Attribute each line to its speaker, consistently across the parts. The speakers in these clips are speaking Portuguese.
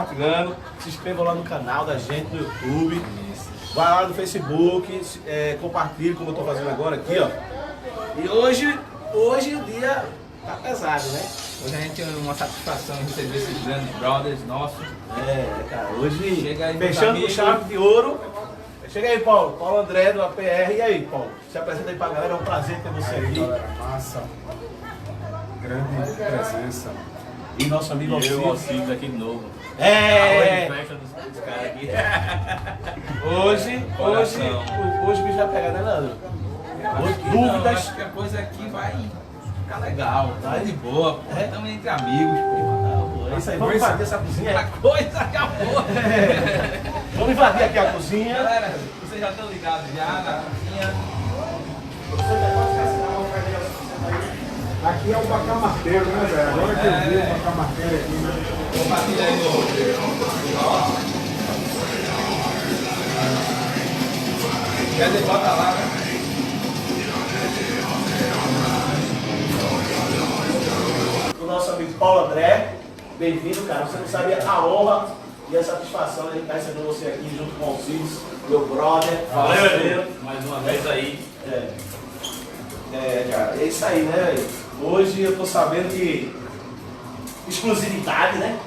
Speaker 1: compartilhando. Se inscreva lá no canal da gente no YouTube. Vai lá no Facebook, compartilhe como eu estou fazendo agora aqui, ó. E hoje o dia tá pesado, né?
Speaker 2: Hoje a gente tem uma satisfação em receber esses grandes brothers nossos.
Speaker 1: Cara, hoje
Speaker 2: chega aí,
Speaker 1: fechando com chave de ouro. Chega aí, Paulo. Paulo André do APR. E aí, Paulo? Se apresenta aí pra galera, é um prazer ter você aqui.
Speaker 3: Galera, massa. Grande presença.
Speaker 1: E nosso amigo
Speaker 2: E eu,
Speaker 1: Alcides.
Speaker 2: Alcides, aqui de novo.
Speaker 1: Festa
Speaker 2: dos caras aqui.
Speaker 1: Hoje o bicho vai pegar, né, Leandro? Dúvidas.
Speaker 2: Acho que a coisa aqui vai ficar legal, tá de boa, pô. Estamos entre amigos, pô.
Speaker 1: É isso aí, vamos invadir essa cozinha.
Speaker 2: A coisa acabou.
Speaker 1: Vamos invadir aqui a cozinha.
Speaker 2: Galera, vocês já estão ligados já na cozinha.
Speaker 3: Aqui é o Bacamarteiro, né, velho? Agora que eu vi o Bacamarteiro aqui, né?
Speaker 2: Compartilha aí no... Quer dizer, bota lá, né?
Speaker 1: O nosso amigo Paulo André, bem-vindo, cara. Você não sabia a honra e a satisfação de estar recebendo você aqui junto com o Alcides, meu brother.
Speaker 2: Valeu,
Speaker 1: parceiro.
Speaker 2: mais uma vez aí.
Speaker 1: Cara, é isso aí, né, velho? Hoje eu tô sabendo que exclusividade, né?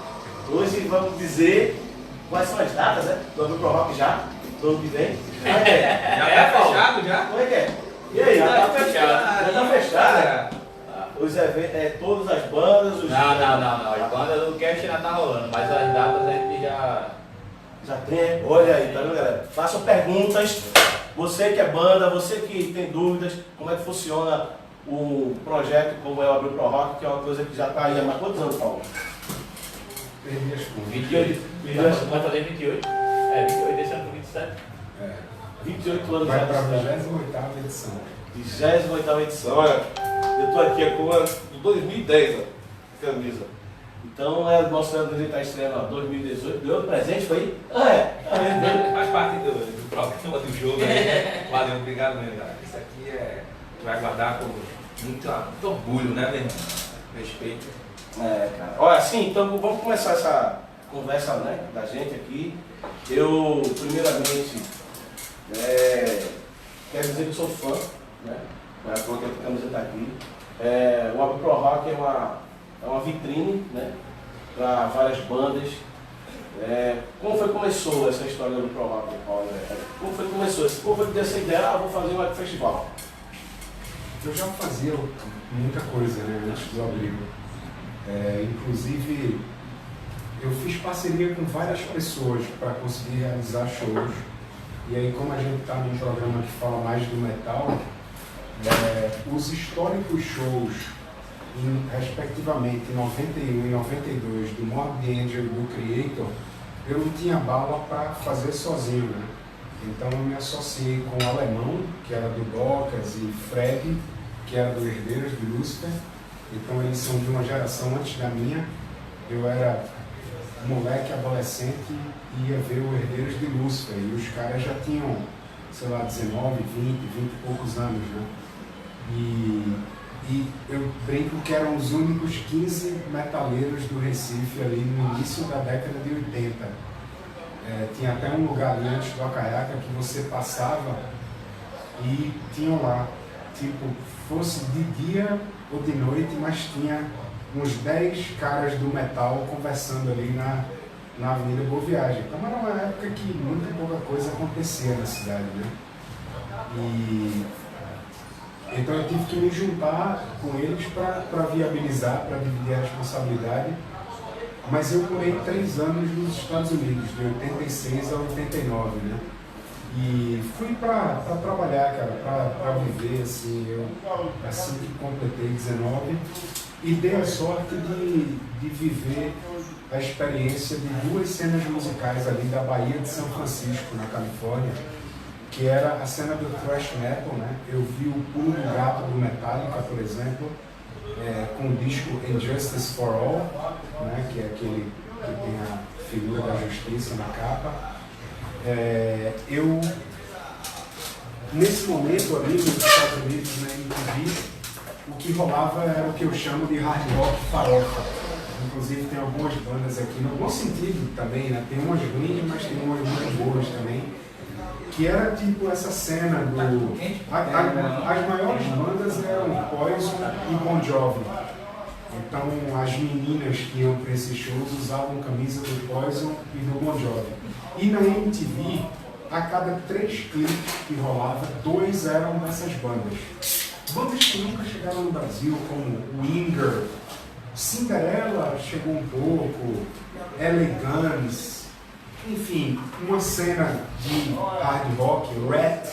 Speaker 1: Hoje vamos dizer quais são as datas, né? Do Abril Pro Rock já, do ano que vem.
Speaker 2: Já tá fechado já?
Speaker 1: Como é que é? E aí,
Speaker 2: Já tá fechado.
Speaker 1: Já tá fechado, né? Os eventos, todas as bandas, os...
Speaker 4: Não. As bandas do cast ainda tá rolando, mas as datas a gente já
Speaker 1: tem. Olha aí, tá vendo, galera? Façam perguntas. Você que é banda, você que tem dúvidas, como é que funciona o projeto, como é o Abril Pro Rock, que é uma coisa que já tá aí há mais quantos anos, Paulo?
Speaker 3: Perdi as contas.
Speaker 4: 28. Vai fazer 28? 28 esse ano com 27.
Speaker 1: 28 anos
Speaker 3: Vai
Speaker 1: já.
Speaker 3: para a 28ª edição.
Speaker 1: 28ª edição. Olha, eu tô aqui com a do 2010, ó, camisa. Então, nosso Leandro está estreando, ó, 2018. Deu presente, foi?
Speaker 2: Faz parte do programa do jogo aí. Valeu, obrigado mesmo, galera. Isso aqui vai guardar com muito orgulho, né, meu irmão? Respeito.
Speaker 1: Cara. Olha, assim, então vamos começar essa conversa, né, da gente aqui. Eu, primeiramente, quero dizer que eu sou fã, né? A camiseta aqui. O Abril Pro Rock é uma vitrine, né, para várias bandas. Como foi que começou essa história do Pro Rock, Paulo? Como foi que começou? Como foi que deu essa ideia? Vou fazer um festival.
Speaker 3: Eu já fazia muita coisa, né, antes do Abril. Inclusive, eu fiz parceria com várias pessoas para conseguir realizar shows. E aí, como a gente está num programa que fala mais do metal, os históricos shows, respectivamente em 91 e 92, do Morbid Angel e do Creator, eu não tinha bala para fazer sozinho, né? Então eu me associei com o Alemão, que era do Docas, e Fred, que era do Herdeiros de Lúcifer. Então eles são de uma geração antes da minha. Eu era moleque, adolescente, e ia ver o Herdeiros de Lúcifer. E os caras já tinham, sei lá, 19, 20 e poucos anos, né? E eu brinco que eram os únicos 15 metaleiros do Recife ali no início da década de 80. Tinha até um lugar ali antes do Acaiaca que você passava e tinham lá, tipo, fosse de dia ou de noite, mas tinha uns 10 caras do metal conversando ali na Avenida Boa Viagem. Então era uma época que muita pouca coisa acontecia na cidade, né? Então eu tive que me juntar com eles para viabilizar, para dividir a responsabilidade. Mas eu morei 3 anos nos Estados Unidos, de 86 a 89, né? E fui para trabalhar, cara, para viver, assim. Eu, assim que completei 19, e dei a sorte de viver a experiência de 2 cenas musicais ali da Bahia de São Francisco, na Califórnia, que era a cena do thrash metal, né? Eu vi o Pulo do Gato do Metallica, por exemplo, com o disco Injustice for All, né? Que é aquele que tem a figura da justiça na capa. Eu, nesse momento ali nos Estados Unidos, né, o que rolava era o que eu chamo de hard rock farofa. inclusive tem algumas bandas aqui, no bom sentido também, né? Tem umas ruins, mas tem umas muito boas também. Que era tipo essa cena do... as maiores bandas eram Poison e Bon Jovi. Então as meninas que iam para esses shows usavam camisa do Poison e do Bon Jovi. E na MTV, a cada 3 clipes que rolava, 2 eram dessas bandas. Bandas que nunca chegaram no Brasil, como Winger, Cinderella chegou um pouco, LA Guns, enfim, uma cena de hard rock, Rat,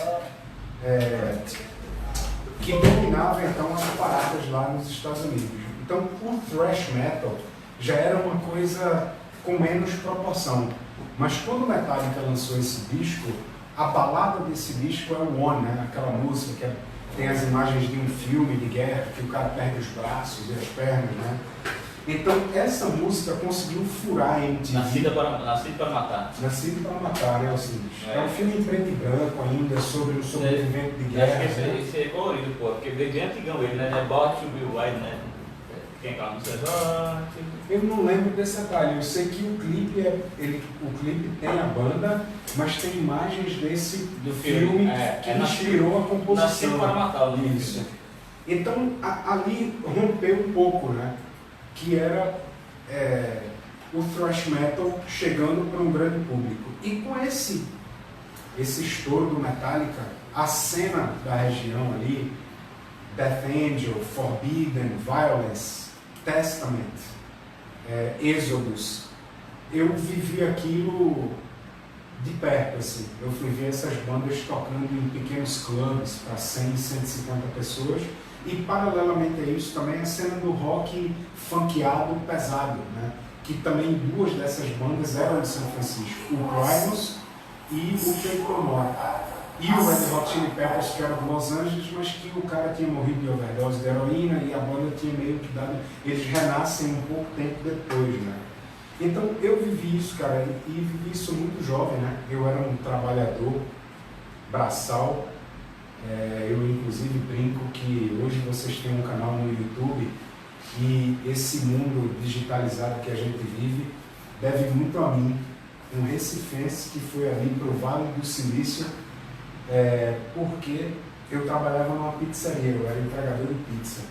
Speaker 3: que dominava então as paradas lá nos Estados Unidos. Então o thrash metal já era uma coisa com menos proporção. Mas quando o Metallica lançou esse disco, a balada desse disco é o One, né? Aquela música que tem as imagens de um filme de guerra, que o cara perde os braços e as pernas, né? Então essa música conseguiu furar a MTV.
Speaker 4: Nascido para Matar.
Speaker 3: Nascido para Matar, né, Alcides? É um filme em preto e branco ainda, sobre o sobrevivente de guerra.
Speaker 4: Acho que esse é colorido, pô, porque veio bem antigão ele, né? É Born to Be Wild, né? Quem é aquela música?
Speaker 3: Eu não lembro desse detalhe, eu sei que o clipe tem a banda, mas tem imagens desse
Speaker 4: do
Speaker 3: filme que inspirou a composição.
Speaker 4: Nascido para Matar, o nome.
Speaker 3: Isso. Então ali rompeu um pouco, né? Que era o thrash metal chegando para um grande público. E com esse estouro do Metallica, a cena da região ali, Death Angel, Forbidden, Violence, Testament, Exodus, eu vivi aquilo de perto, assim. Eu fui ver essas bandas tocando em pequenos clubes para 100, 150 pessoas. E paralelamente a isso também a cena do rock funkeado pesado, né? Que também 2 dessas bandas eram de São Francisco, o Primus e o Paramore. E o Red Hot Chili Peppers, que era de Los Angeles, mas que o cara tinha morrido de overdose de heroína e a banda tinha meio que dado... Eles renascem um pouco tempo depois, né? Então eu vivi isso, cara, e vivi isso muito jovem, né? Eu era um trabalhador braçal. Eu inclusive brinco que hoje vocês têm um canal no YouTube e esse mundo digitalizado que a gente vive deve muito a mim, um recifense que foi ali para o Vale do Silício, porque eu trabalhava numa pizzaria, eu era entregador de pizza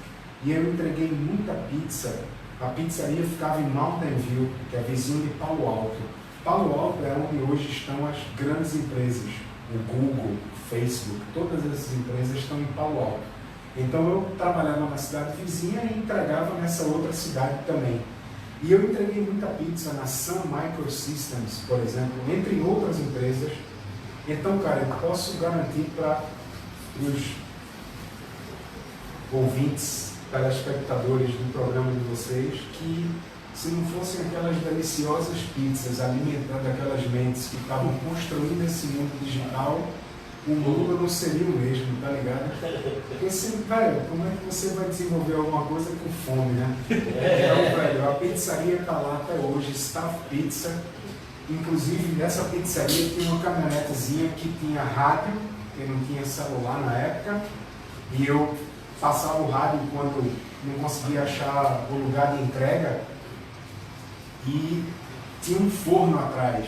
Speaker 3: e eu entreguei muita pizza. A pizzaria ficava em Mountain View, que é vizinho de Palo Alto. Palo Alto é onde hoje estão as grandes empresas, o Google, Facebook, todas essas empresas estão em Palo Alto. Então eu trabalhava na cidade vizinha e entregava nessa outra cidade também. E eu entreguei muita pizza na Sun Microsystems, por exemplo, entre outras empresas. Então, cara, eu posso garantir para os ouvintes, telespectadores do programa de vocês, que se não fossem aquelas deliciosas pizzas alimentando aquelas mentes que estavam construindo esse mundo digital, o mundo não seria o mesmo, tá ligado? Porque sempre, velho, como é que você vai desenvolver alguma coisa com fome, né? Então, velho, a pizzaria tá lá até hoje, Staff Pizza. Inclusive, nessa pizzaria tinha uma caminhonetezinha que tinha rádio, porque não tinha celular na época, e eu passava o rádio quando não conseguia achar o lugar de entrega, e tinha um forno atrás.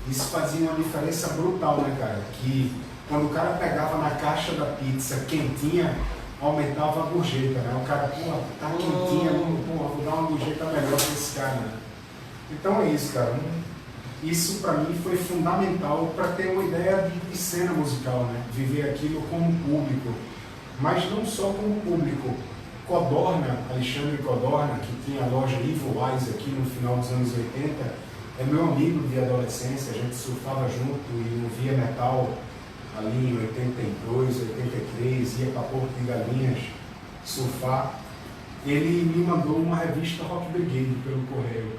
Speaker 3: Isso fazia uma diferença brutal, né, cara? Que quando o cara pegava na caixa da pizza quentinha, aumentava a gorjeta, né? O cara, pô, tá quentinha, pô, vou dar uma gorjeta melhor pra esse cara, né? Então é isso, cara. Isso para mim foi fundamental para ter uma ideia de cena musical, né? Viver aquilo como público, mas não só como público. Codorna, Alexandre Codorna, que tinha a loja Evil Eyes aqui no final dos anos 80, é meu amigo de adolescência, a gente surfava junto e ouvia metal ali em 82, 83, ia para Porto de Galinhas surfar. Ele me mandou uma revista Rock Brigade pelo correio.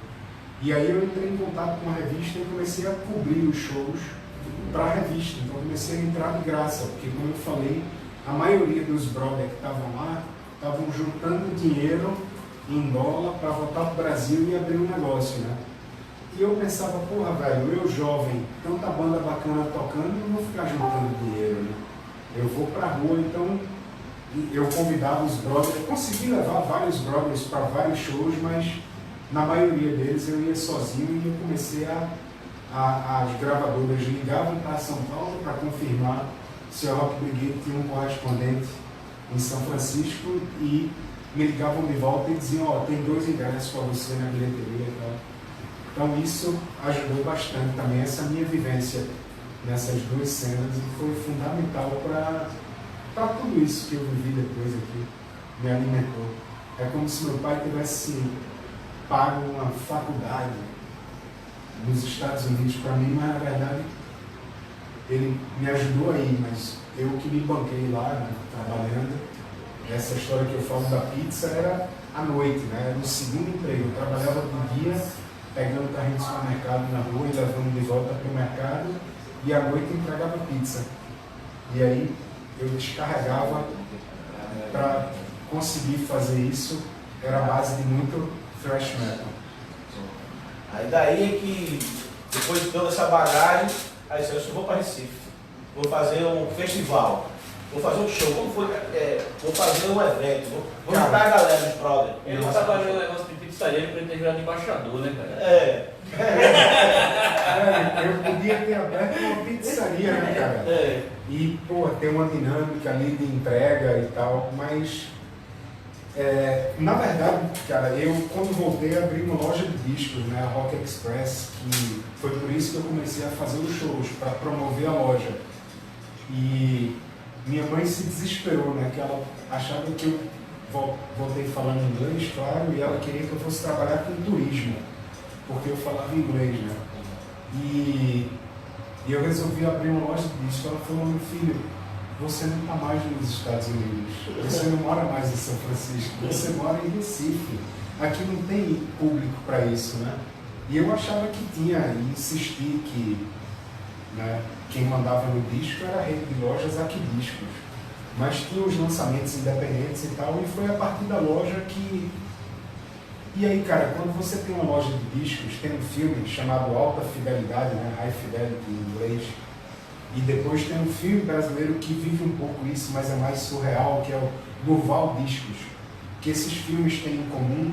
Speaker 3: E aí eu entrei em contato com a revista e comecei a cobrir os shows para a revista. Então comecei a entrar de graça, porque como eu falei, a maioria dos brothers que estavam lá estavam juntando dinheiro em dólar para voltar para o Brasil e abrir um negócio, né? E eu pensava, porra, velho, eu jovem, tanta banda bacana tocando, eu não vou ficar juntando dinheiro, né? Eu vou pra rua, então eu convidava os brothers, consegui levar vários brothers para vários shows, mas na maioria deles eu ia sozinho e eu comecei as gravadoras ligavam para São Paulo para confirmar se a Rock Brigade tinha um correspondente em São Francisco e me ligavam de volta e diziam, ó, tem 2 ingressos para você na bilheteria e tal. Então isso ajudou bastante também, essa minha vivência nessas 2 cenas e foi fundamental para tudo isso que eu vivi depois aqui, me alimentou. É como se meu pai tivesse pago uma faculdade nos Estados Unidos para mim, mas na verdade ele me ajudou aí, mas eu que me banquei lá, né, trabalhando. Essa história que eu falo da pizza era à noite, né, era o segundo emprego. Eu trabalhava de dia, pegando o carrinho de supermercado na rua e levando de volta para o mercado, e à noite entregava pizza. E aí eu descarregava para conseguir fazer isso, era a base de muito thrash metal.
Speaker 1: Aí daí é que, depois de toda essa bagagem, aí eu só vou para Recife, vou fazer um festival, vou fazer um show, como foi, vou fazer um evento, vou juntar a galera dos brother.
Speaker 4: Ele não trabalhou no negócio de pizzaria, ele podia ter virado embaixador, né, cara?
Speaker 3: Eu podia ter aberto uma pizzaria, né, cara? E, pô, ter uma dinâmica ali de entrega e tal, mas na verdade, cara, eu quando voltei abri uma loja de discos, né, a Rock Express, que foi por isso que eu comecei a fazer os shows, para promover a loja. E minha mãe se desesperou, né, que ela achava que eu voltei falando inglês, claro, e ela queria que eu fosse trabalhar com turismo, porque eu falava inglês, né. E eu resolvi abrir uma loja de discos. Ela falou, meu filho, você não está mais nos Estados Unidos, você não mora mais em São Francisco, você mora em Recife. Aqui não tem público para isso, né? E eu achava que tinha, e insisti que, né, quem mandava no disco era a rede de lojas Aqui Discos. Mas tinha os lançamentos independentes e tal, e foi a partir da loja que... E aí, cara, quando você tem uma loja de discos, tem um filme chamado Alta Fidelidade, né, High Fidelity em inglês, e depois tem um filme brasileiro que vive um pouco isso, mas é mais surreal, que é o Durval Discos. Que esses filmes têm em comum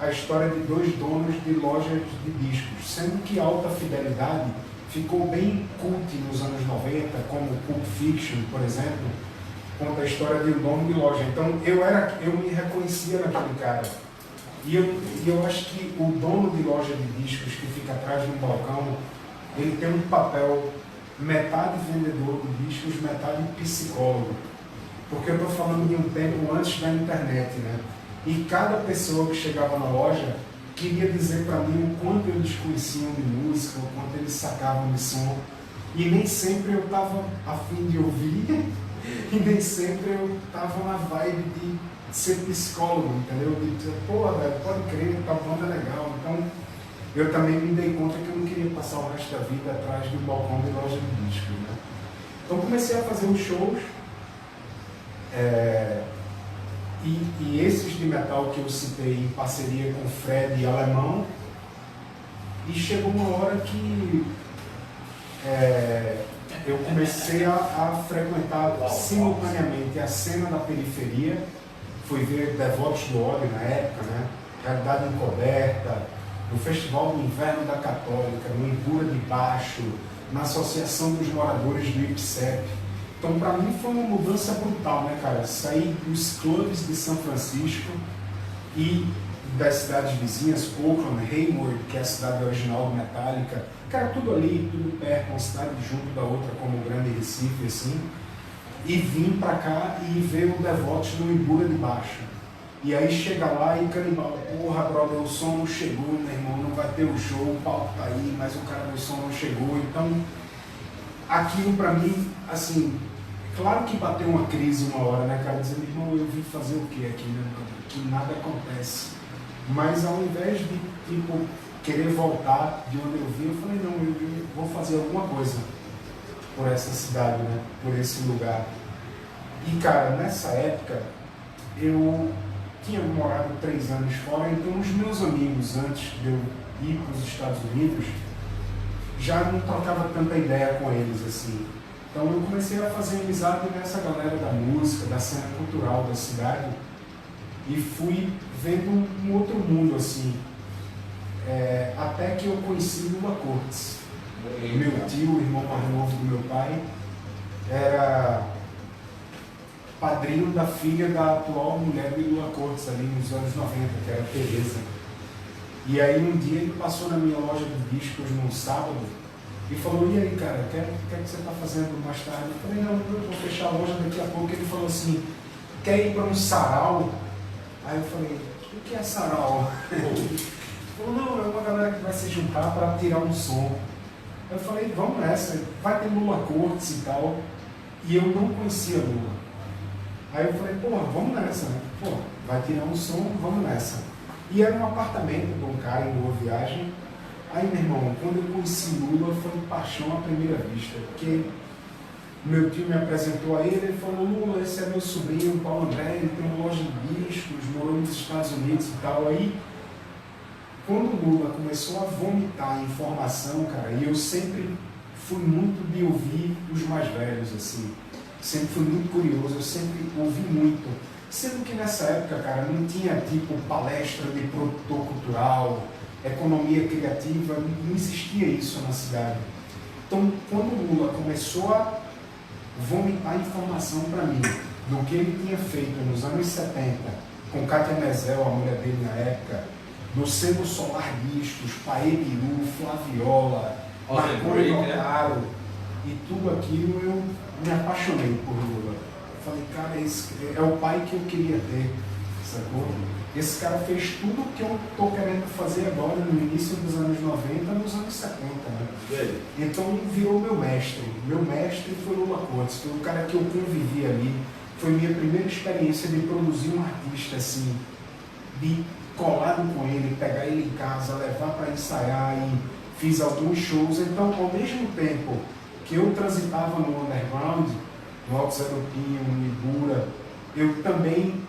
Speaker 3: a história de 2 donos de lojas de discos, sendo que Alta Fidelidade ficou bem cult nos anos 90, como Pulp Fiction, por exemplo, conta a história de um dono de loja. Então eu me reconhecia naquele cara. E eu acho que o dono de loja de discos que fica atrás de um balcão, ele tem um papel metade vendedor de discos, metade psicólogo. Porque eu estou falando de um tempo antes da internet, né? E cada pessoa que chegava na loja queria dizer para mim o quanto eles conheciam de música, o quanto eles sacavam de som. E nem sempre eu estava a fim de ouvir, e nem sempre eu estava na vibe de ser psicólogo, entendeu? De dizer, pô, velho, pode crer, tua banda é legal. Então, eu também me dei conta que eu não queria passar o resto da vida atrás de um balcão de loja de discos, né? Então comecei a fazer os shows, e esses de metal que eu citei em parceria com o Fred e Alemão, e chegou uma hora que eu comecei a frequentar simultaneamente a cena da periferia, fui ver Devotos do Ódio na época, né? Realidade Encoberta, no Festival do Inverno da Católica, no Ibura de Baixo, na Associação dos Moradores do IPSEP. Então, para mim, foi uma mudança brutal, né, cara? Sair dos clubes de São Francisco e das cidades vizinhas, Oakland, Hayward, que é a cidade original do Metallica, cara, tudo ali, tudo perto, uma cidade junto da outra, como o Grande Recife, assim, e vim para cá e ver o Devotos no Ibura de Baixo. E aí chega lá e Canibal, porra, brother, o som não chegou, meu irmão, não vai ter o show, o palco tá aí, mas o cara do som não chegou. Então, aquilo pra mim, assim, claro que bateu uma crise uma hora, né, cara, dizendo, irmão, eu vim fazer o que aqui, né, que nada acontece. Mas ao invés de, tipo, querer voltar de onde eu vim, eu falei, não, eu vou fazer alguma coisa por essa cidade, né, por esse lugar. E, cara, nessa época, eu tinha morado 3 anos fora, então os meus amigos, antes de eu ir para os Estados Unidos, já não trocava tanta ideia com eles, assim. Então eu comecei a fazer amizade nessa galera da música, da cena cultural da cidade. e fui vendo um outro mundo, assim. Até que eu conheci Lula Cortes. Meu tio, o irmão mais novo do meu pai, era padrinho da filha da atual mulher de Lula Cortes, ali nos anos 90, que era Tereza. E aí um dia ele passou na minha loja de discos num sábado e falou, e aí cara, o que é que você está fazendo mais tarde? Eu falei, não, eu vou fechar a loja daqui a pouco. Ele falou assim, quer ir para um sarau? Aí eu falei, o que é sarau? Ele falou, não, é uma galera que vai se juntar para tirar um som. Eu falei, vamos nessa, vai ter Lula Cortes e tal. E eu não conhecia Lula. Aí eu falei, porra, vamos nessa, né? Pô, vai tirar um som, vamos nessa. E era um apartamento de um cara em Boa Viagem. Aí, meu irmão, quando eu conheci Lula, foi paixão à primeira vista. Porque meu tio me apresentou a ele e falou, Lula, esse é meu sobrinho, Paulo André, ele tem uma loja de discos, morou nos Estados Unidos e tal. Aí, quando o Lula começou a vomitar informação, cara, e eu sempre fui muito de ouvir os mais velhos, assim. Sempre fui muito curioso, eu sempre ouvi muito. Sendo que nessa época, cara, não tinha tipo palestra de produtor cultural, economia criativa, não existia isso na cidade. Então, quando o Lula começou a vomitar informação para mim do que ele tinha feito nos anos 70, com Cátia Mezel, a mulher dele na época, do Sebo Solar Discos, Paê Biru, Flaviola, Marconi Notaro, e tudo aquilo, eu me apaixonei por Lula. Eu falei, cara, esse é o pai que eu queria ter, sacou? Esse cara fez tudo o que eu estou querendo fazer agora, no início dos anos 90, nos anos 70. Né? Então virou meu mestre. Meu mestre foi Lula Cortes, foi o cara que eu convivi ali. Foi minha primeira experiência de produzir um artista assim, de colar com ele, pegar ele em casa, levar para ensaiar, e fiz alguns shows. Então, ao mesmo tempo que eu transitava no underground, no Alto Zé do Pinho, no Ibura, eu também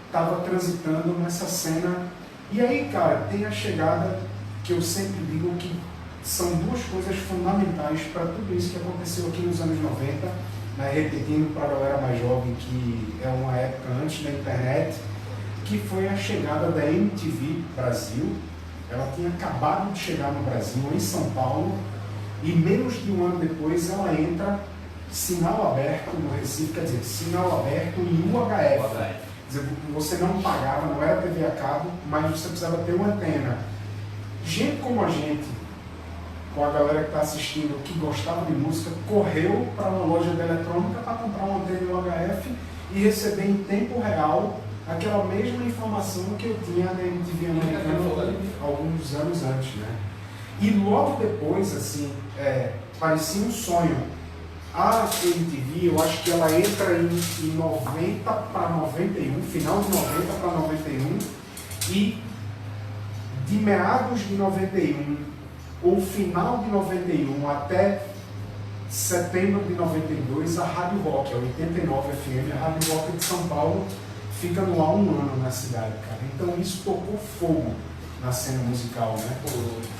Speaker 3: estava transitando nessa cena. E aí, cara, tem a chegada que eu sempre digo que são duas coisas fundamentais para tudo isso que aconteceu aqui nos anos 90, né, repetindo para a galera mais jovem que é uma época antes da internet, que foi a chegada da MTV Brasil. Ela tinha acabado de chegar no Brasil, em São Paulo, e menos de um ano depois ela entra sinal aberto no Recife, quer dizer, sinal aberto em UHF. Quer dizer, você não pagava, não era TV a cabo, mas você precisava ter uma antena. Gente como a gente, com a galera que está assistindo, que gostava de música, correu para uma loja de eletrônica para comprar uma antena UHF e receber em tempo real aquela mesma informação que eu tinha da MTV americana alguns anos antes, né? E logo depois, assim, parecia um sonho. A MTV, eu acho que ela entra em 90 para 91, final de 90 para 91, e de meados de 91, ou final de 91 até setembro de 92, a Rádio Rock, a 89 FM, a Rádio Rock de São Paulo, fica no ar um ano na cidade, cara. Então isso tocou fogo na cena musical, né?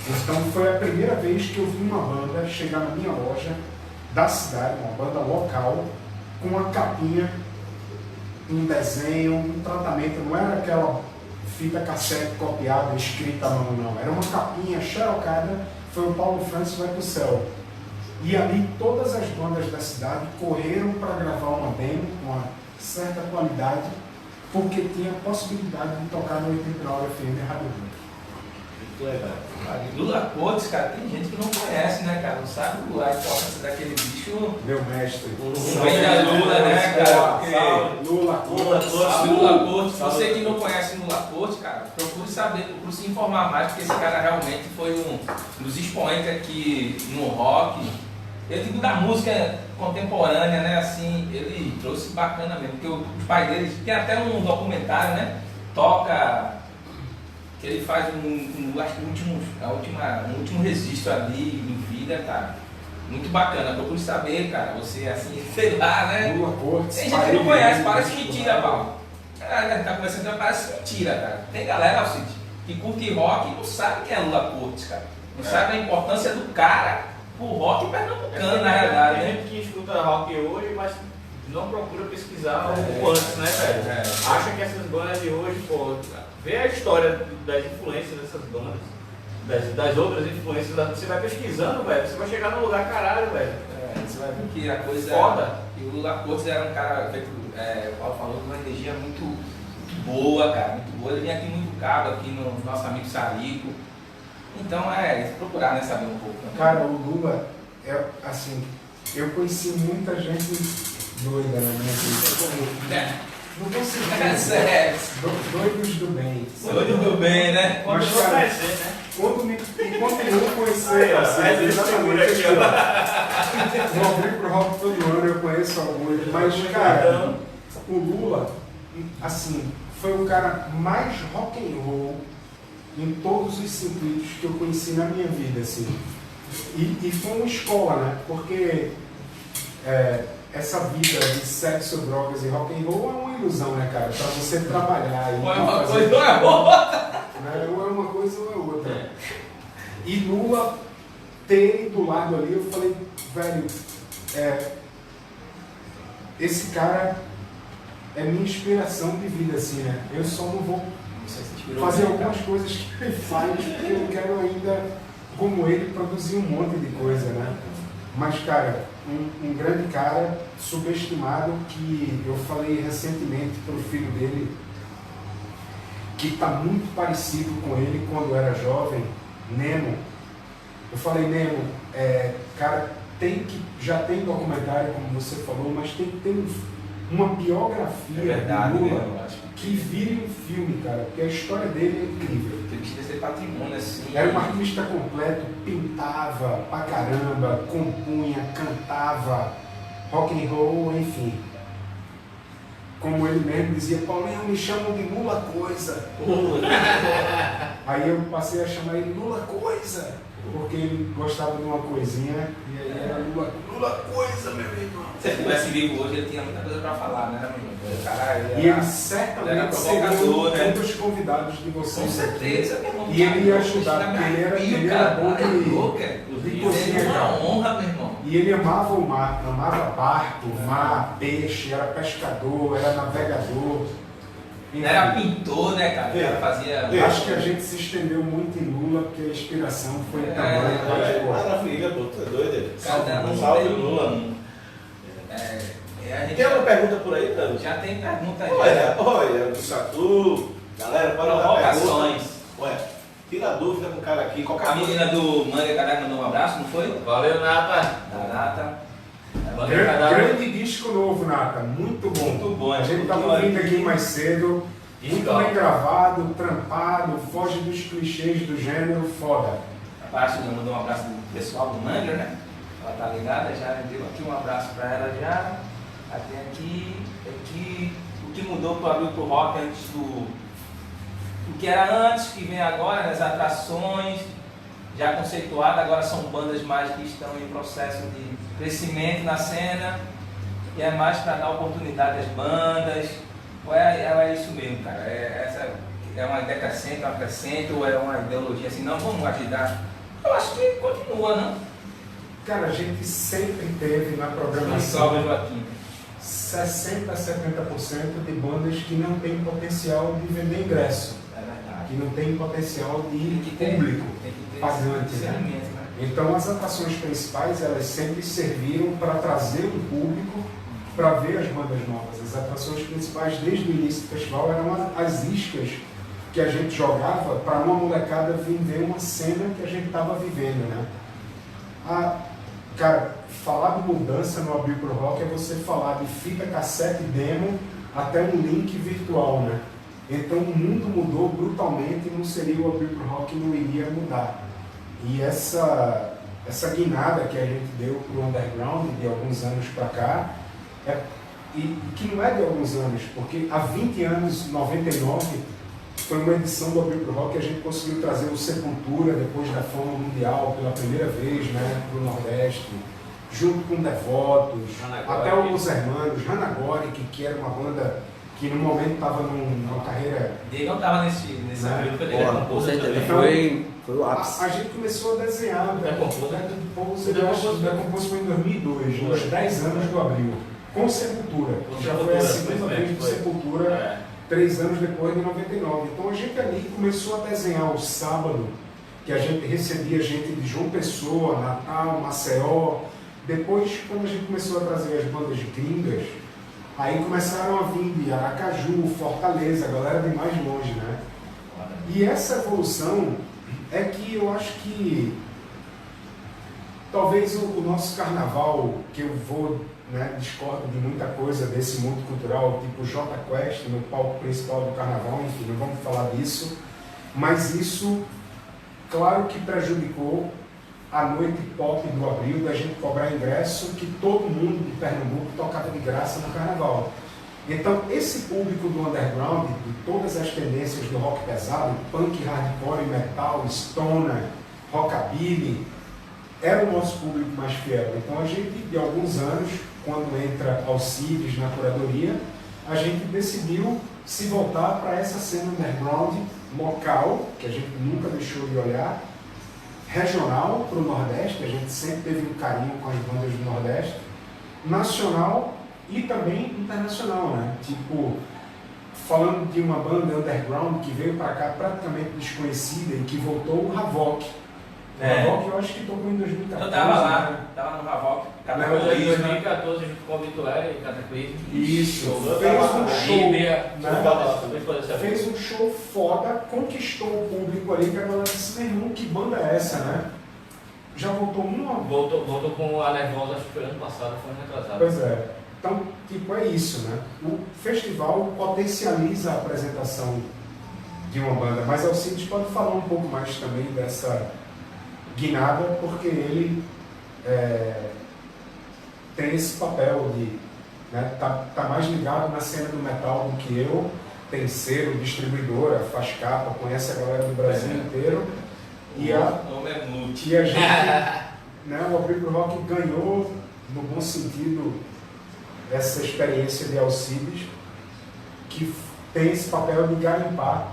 Speaker 3: Então foi a primeira vez que eu vi uma banda chegar na minha loja da cidade, uma banda local, com uma capinha, um desenho, um tratamento, não era aquela fita cassete copiada, escrita à mão, não. Era uma capinha xerocada, foi o Paulo Francis Vai Pro Céu. E ali todas as bandas da cidade correram para gravar uma demo com uma certa qualidade, porque tinha a possibilidade de tocar no 89 FM Rádio Rock.
Speaker 2: Muito legal. Lula Cortes, cara, tem gente que não conhece, né, cara? Não sabe a importância daquele bicho.
Speaker 3: Meu mestre.
Speaker 2: Não vem da Lula, né, cara? Porque
Speaker 3: Lula Cortes.
Speaker 2: Lula Cortes. Você que não conhece Lula Cortes, cara, procure saber, procure se informar mais, porque esse cara realmente foi um dos expoentes aqui no rock. Eu digo da música contemporânea, né, assim, ele trouxe bacana mesmo, porque os pais dele, tem até um documentário, né, toca, que ele faz acho que um último registro ali em vida, cara, muito bacana, procure saber, cara, você assim, sei lá, né,
Speaker 3: Lula Cortes,
Speaker 2: tem gente que não conhece, parece mentira, Paulo, tá conversando, parece mentira, cara, tem galera, Alcide, que curte rock e não sabe quem é Lula Cortes, cara, não sabe a importância do cara, o rock pernambucano, na realidade,
Speaker 4: tem
Speaker 2: né?
Speaker 4: gente que escuta rock hoje, mas não procura pesquisar o antes, né, velho? Acha que essas bandas de hoje, pô, vê a história das influências dessas bandas, das outras influências, você vai pesquisando, velho, você vai chegar num lugar caralho, velho.
Speaker 2: Você vai ver que a coisa
Speaker 4: foda.
Speaker 2: E o Lula Cortes era um cara feito, o Paulo falou, com uma energia muito boa, cara, muito boa. Ele vinha aqui muito cabo, aqui no nosso amigo Sarico. Então procurar, né, saber um pouco. Né?
Speaker 3: Cara, o Lula, assim, eu conheci muita gente doida na minha vida. Não consigo. Doidos do bem.
Speaker 2: Doido do bem, né?
Speaker 3: Mas, cara, enquanto eu não conhecer, assim, exatamente, vou abrir pro rock todo ano, eu conheço alguns, mas, cara, o Lula, assim, foi o cara mais rock and roll em todos os sentidos que eu conheci na minha vida, assim. E foi uma escola, né? Porque essa vida de sexo, drogas e rock and roll é uma ilusão, né, cara? Pra você trabalhar e
Speaker 2: ou é uma
Speaker 3: fazer
Speaker 2: coisa ou é outra.
Speaker 3: né? Ou é uma coisa ou é outra. E Lula ter ele do lado ali, eu falei, velho, esse cara é minha inspiração de vida, assim, né? Eu só não vou fazer algumas coisas que ele faz, porque eu quero ainda, como ele, produzir um monte de coisa, né? Mas, cara, um grande cara, subestimado, que eu falei recentemente pro filho dele, que está muito parecido com ele quando era jovem, Nemo. Eu falei, Nemo, cara, já tem documentário, como você falou, mas tem que ter uma biografia de Lula que vire um filme, cara, porque a história dele é incrível.
Speaker 2: Ele precisa ser patrimônio, assim.
Speaker 3: Era um artista completo, pintava pra caramba, compunha, cantava, rock and roll, enfim. Como ele mesmo dizia, Paulinho, me chamam de Lula Coisa. Aí eu passei a chamar ele Lula Coisa, porque ele gostava de uma coisinha, e aí era Lula Coisa, meu irmão.
Speaker 2: Se ele tivesse vivo hoje, ele tinha muita coisa pra falar, né, meu irmão? O cara,
Speaker 3: E ele certamente seria um dos convidados de vocês.
Speaker 2: Com certeza, meu irmão.
Speaker 3: E ele ia ajudar, porque ele era bom de cozinha.
Speaker 2: É uma honra, meu irmão.
Speaker 3: E ele amava o mar, amava barco, mar, peixe, era pescador, era navegador.
Speaker 2: Ele era pintor, né, cara? O cara fazia.
Speaker 3: Acho que a gente se estendeu muito em Lula, porque a inspiração foi tamanho.
Speaker 1: Maravilha, pô, tu é doido.
Speaker 2: Salve
Speaker 1: Lula.
Speaker 2: Tem
Speaker 1: Tem alguma pergunta por aí, Pedro?
Speaker 2: Já tem pergunta aí.
Speaker 1: Olha, do Satu. Galera, pode mandar
Speaker 2: Provocações.
Speaker 1: pergunta. Tira a dúvida com o cara aqui.
Speaker 2: A menina do Manga Cadáver mandou um abraço, não foi?
Speaker 4: Valeu, Nata.
Speaker 2: Da Nata.
Speaker 3: Grande disco novo, Nata. Muito bom.
Speaker 2: Muito bom.
Speaker 3: A gente estava ouvindo aqui mais cedo. Muito bem gravado, trampado, foge dos clichês do gênero, foda.
Speaker 2: A Baixa mandou um abraço do pessoal do Manga, né? Ela tá ligada, já deu aqui um abraço pra ela já. Até aqui, o que mudou para abrir pro rock antes do que era antes, que vem agora, nas atrações, já conceituada, agora são bandas mais que estão em processo de crescimento na cena, e é mais para dar oportunidade às bandas, ou é isso mesmo, cara? Essa é uma decrescente, uma crescente, ou é uma ideologia assim, não, vamos ajudar? Eu acho que continua, não?
Speaker 3: Cara, a gente sempre teve na programação
Speaker 2: Salve, Joaquim.
Speaker 3: 60% a 70% de bandas que não têm potencial de vender ingresso, que não têm potencial de público pagante, né? Então as atrações principais, elas sempre serviram para trazer um público para ver as bandas novas. As atrações principais desde o início do festival eram as iscas que a gente jogava para uma molecada vir ver uma cena que a gente estava vivendo, né? Cara, falar de mudança no Abrir Pro Rock é você falar de fita cassete demo até um link virtual, né? Então o mundo mudou brutalmente e não seria o Abrir Pro Rock, não iria mudar. E essa guinada que a gente deu pro underground de alguns anos para cá, e que não é de alguns anos, porque há 20 anos, 99, foi uma edição do Abrir Pro Rock que a gente conseguiu trazer o Sepultura, depois da fama mundial, pela primeira vez, né, para o Nordeste, junto com Devotos, até o Los Hermanos, Hanagori, que era uma banda que no momento estava numa carreira...
Speaker 2: Ele não estava nesse período que ele era composto também.
Speaker 5: Foi o ápice.
Speaker 3: A gente começou a desenhar,
Speaker 4: Decomposto.
Speaker 3: Decomposto foi em 2002, nos 10 anos do Abril. Com Sepultura.
Speaker 4: Com
Speaker 3: Já foi a
Speaker 4: Sepultura,
Speaker 3: segunda vez do
Speaker 4: foi.
Speaker 3: Sepultura, 3 anos depois de 99. Então a gente ali começou a desenhar o sábado, que a gente recebia gente de João Pessoa, Natal, Maceió. Depois, quando a gente começou a trazer as bandas gringas, aí começaram a vir de Aracaju, Fortaleza, a galera de mais longe, né? E essa evolução é que eu acho que talvez o nosso carnaval, que eu vou, né, discordo de muita coisa desse mundo cultural, tipo Jota Quest, no palco principal do carnaval, enfim, não vamos falar disso, mas isso, claro que prejudicou a noite pop do Abril, da gente cobrar ingresso que todo mundo de Pernambuco tocava de graça no carnaval. Então, esse público do underground, de todas as tendências do rock pesado, punk, hardcore, metal, stoner, rockabilly, era o nosso público mais fiel. Então, a gente, de alguns anos, quando entra Alcides na curadoria, a gente decidiu se voltar para essa cena underground local, que a gente nunca deixou de olhar, regional para o Nordeste, a gente sempre teve um carinho com as bandas do Nordeste, nacional e também internacional, né? Tipo, falando de uma banda underground que veio para cá praticamente desconhecida e que voltou, o Havok. O Havok eu acho que tocou em 2014.
Speaker 2: Eu tava lá,
Speaker 3: né?
Speaker 2: tava no Havok.
Speaker 4: Depois em 2014 junto com o Obituário e Cataclismo.
Speaker 3: Isso,
Speaker 4: Show.
Speaker 3: fez um show,
Speaker 4: Bíblia,
Speaker 3: né? Fez um show foda, conquistou o público ali, que a galera disse, meu irmão, que banda é essa, né? Já voltou uma...
Speaker 4: Voltou com a Nervosa, acho que foi ano passado, foi ano retrasado.
Speaker 3: Pois é. Então, tipo, é isso, né? O festival potencializa a apresentação de uma banda, mas Alcides pode falar um pouco mais também dessa guinada, porque ele tem esse papel de, né, tá mais ligado na cena do metal do que eu, tem selo, distribuidora, faz capa, conhece a galera do Brasil inteiro. E a gente, né, o Abril pro Rock ganhou, no bom sentido, essa experiência de Alcides, que tem esse papel de garimpar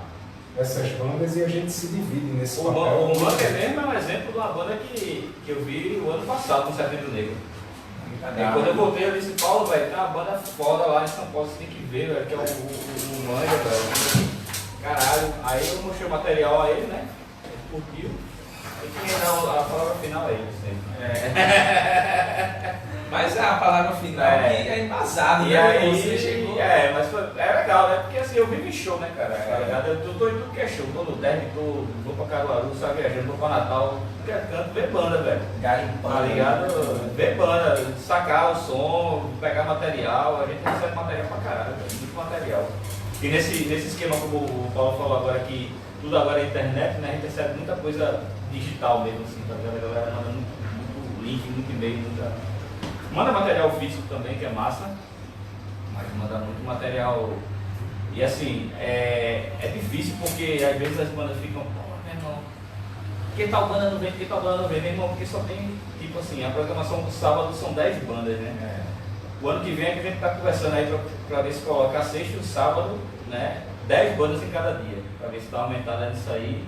Speaker 3: essas bandas e a gente se divide nesse papel.
Speaker 4: O Bunker mesmo é um exemplo de uma banda que eu vi o ano passado com o Setembro Negro. E quando eu voltei, eu disse, Paulo, velho, tem uma banda foda lá em São Paulo, você tem que ver, velho, que é o Manja, velho. Caralho. Aí eu mostrei o material a ele, né? Ele curtiu. Aí quem dá a palavra final é ele, sempre.
Speaker 2: Mas a palavra final é embasada,
Speaker 4: E
Speaker 2: né?
Speaker 4: aí,
Speaker 2: Você chegou.
Speaker 4: mas é legal, né? Porque assim, eu vivo em show, né, cara? Tá ligado? Eu tô em tudo que é show, tô no Derby, vou pra Caruaru, saio viajando, vou pra Natal, tudo que é canto, ver banda, velho.
Speaker 2: Garimpando.
Speaker 4: Tá ligado? Ver banda, sacar o som, pegar material, a gente recebe material pra caralho, velho, muito material. E nesse esquema como o Paulo falou agora, que tudo agora é internet, né? A gente recebe muita coisa digital mesmo, assim, tá ligado? A galera manda muito link, muito e-mail, manda material físico também, que é massa, mas manda muito material. E assim, é difícil porque às vezes as bandas ficam, pô, meu irmão, por que tal banda não vem, por que tal banda não vem, meu irmão, porque só tem, tipo assim, a programação do sábado são 10 bandas, né? O ano que vem é que a gente tá conversando aí pra ver se colocar sexta e sábado, né? 10 bandas em cada dia, pra ver se dá uma aumentada nisso aí.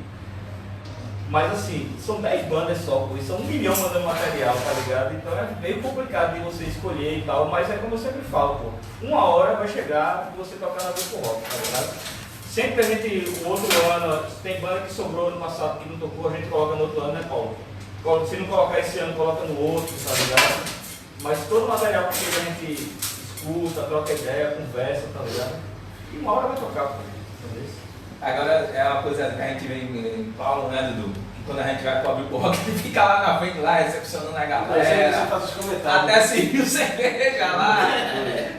Speaker 4: Mas assim, são 10 bandas só, pô, e são 1 milhão mandando material, tá ligado? Então é meio complicado de você escolher e tal, mas é como eu sempre falo, pô, uma hora vai chegar de você tocar na Grupo Rock, tá ligado? Sempre a gente, o outro ano, tem banda que sobrou ano passado que não tocou, a gente coloca no outro ano, né, Paulo? Se não colocar esse ano, coloca no outro, tá ligado? Mas todo material que a gente escuta, troca ideia, conversa, tá ligado? E uma hora vai tocar, pô.
Speaker 2: Agora é uma coisa que a gente vê em Paulo, né, Dudu? Que quando a gente vai pro Abril pro Rock, ele fica lá na frente, lá, recepcionando a galera.
Speaker 1: Faz os comentários.
Speaker 2: Até serviu cerveja lá.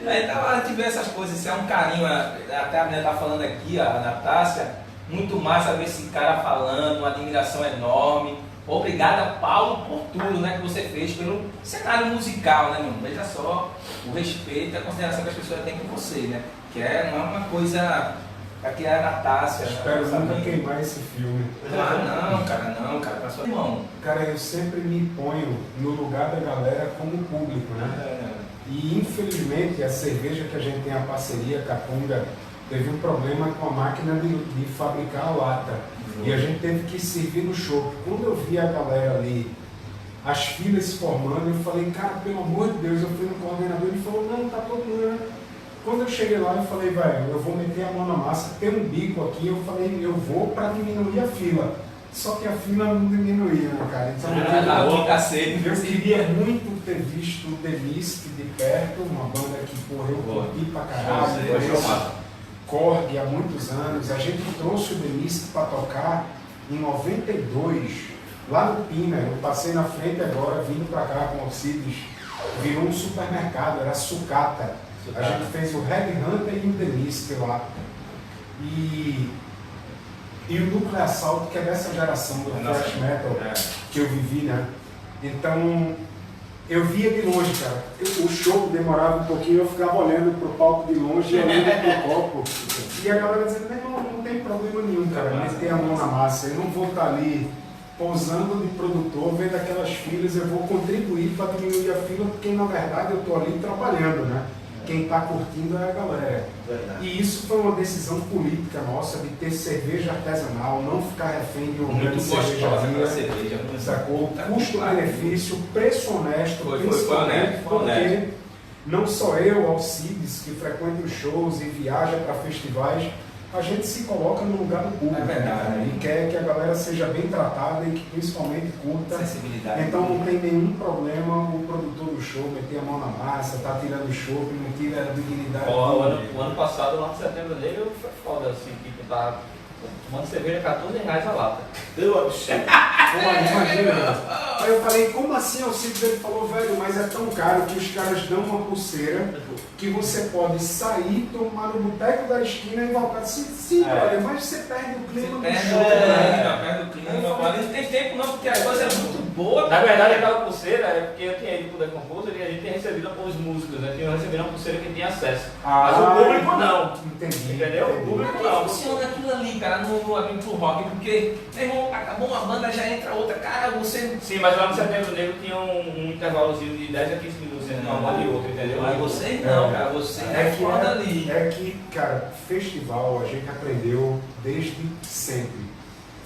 Speaker 2: Então a gente vê essas coisas, isso é um carinho. Até a menina tá falando aqui, a Natácia, muito massa ver esse cara falando, uma admiração enorme. Obrigada, Paulo, por tudo, né, que você fez pelo cenário musical, né, mano? Veja só o respeito e a consideração que as pessoas têm com você, né? Que não é uma coisa. Aqui é a Natácia.
Speaker 3: Espero nunca queimar esse filme.
Speaker 2: Não, cara, pra sua irmão.
Speaker 3: Cara, eu sempre me ponho no lugar da galera como público, né? E infelizmente a cerveja que a gente tem a parceria, Capunga, teve um problema com a máquina de fabricar a lata. E a gente teve que servir no show. Quando eu vi a galera ali as filas se formando, eu falei, cara, pelo amor de Deus, eu fui no coordenador, ele falou, não, tá todo mundo. Quando eu cheguei lá, eu falei, velho, eu vou meter a mão na massa, tem um bico aqui, eu falei, eu vou para diminuir a fila. Só que a fila não diminuía, né, cara? Então eu queria muito ter visto o The Mist de perto, uma banda que, porra, eu curti pra caralho. Korg há muitos anos. A gente trouxe o The Mist para tocar em 92, lá no Pina. Eu passei na frente agora, vindo para cá com o Alcides, virou um supermercado, era sucata. A gente fez o Red Hunter e o The Mist lá. E o Nuclear Assault, que é dessa geração do thrash metal que eu vivi, né? Então, eu via de longe, cara. O show demorava um pouquinho, eu ficava olhando pro palco de longe e olhando pro copo. E a galera dizendo, não tem problema nenhum, cara, meter a mão na massa. Eu não vou estar ali pousando de produtor, vendo aquelas filas, eu vou contribuir para diminuir a fila, porque na verdade eu estou ali trabalhando, né? Quem está curtindo é a galera. Verdade. E isso foi uma decisão política nossa, de ter cerveja artesanal, não ficar refém de uma grande cervejaria, sacou? Custo-benefício, preço honesto, principalmente porque não só eu, Alcides, que frequenta os shows e viaja para festivais, a gente se coloca no lugar do público, né? E quer que a galera seja bem tratada e que principalmente curta. Então não tem nenhum problema o produtor do show meter a mão na massa, tá tirando o show, não tira a dignidade.
Speaker 4: O ano passado, lá no Setembro Negro, foi foda, assim, que tá tomando cerveja R$14 a lata.
Speaker 1: Deu absurdo.
Speaker 3: Imagina. Aí eu falei, como assim, Alcides? Ele falou, velho, mas é tão caro que os caras dão uma pulseira que você pode sair, tomar no boteco da esquina e voltar. Sim, olha, mas você perde o clima do show.
Speaker 2: Perde o clima. Mas não tem tempo não, porque a coisa é muito boa.
Speaker 4: Na verdade, aquela pulseira é porque eu tinha ido pro The Composer e a gente tinha recebido pelos músicos, né? Tinha recebido uma pulseira que tinha acesso. Mas o público não.
Speaker 3: Entendi.
Speaker 4: Entendeu? O público não.
Speaker 2: Funciona aquilo ali, cara, no Aventura Rock, porque, meu irmão, acabou uma banda, já entra outra. Cara, você...
Speaker 4: Sim, mas lá no Setembro Negro tinha um intervalozinho de 10 a 15 minutos entre uma banda e outra, entendeu?
Speaker 2: Mas você não, cara, você é foda ali.
Speaker 3: É que, cara, festival a gente aprendeu desde sempre.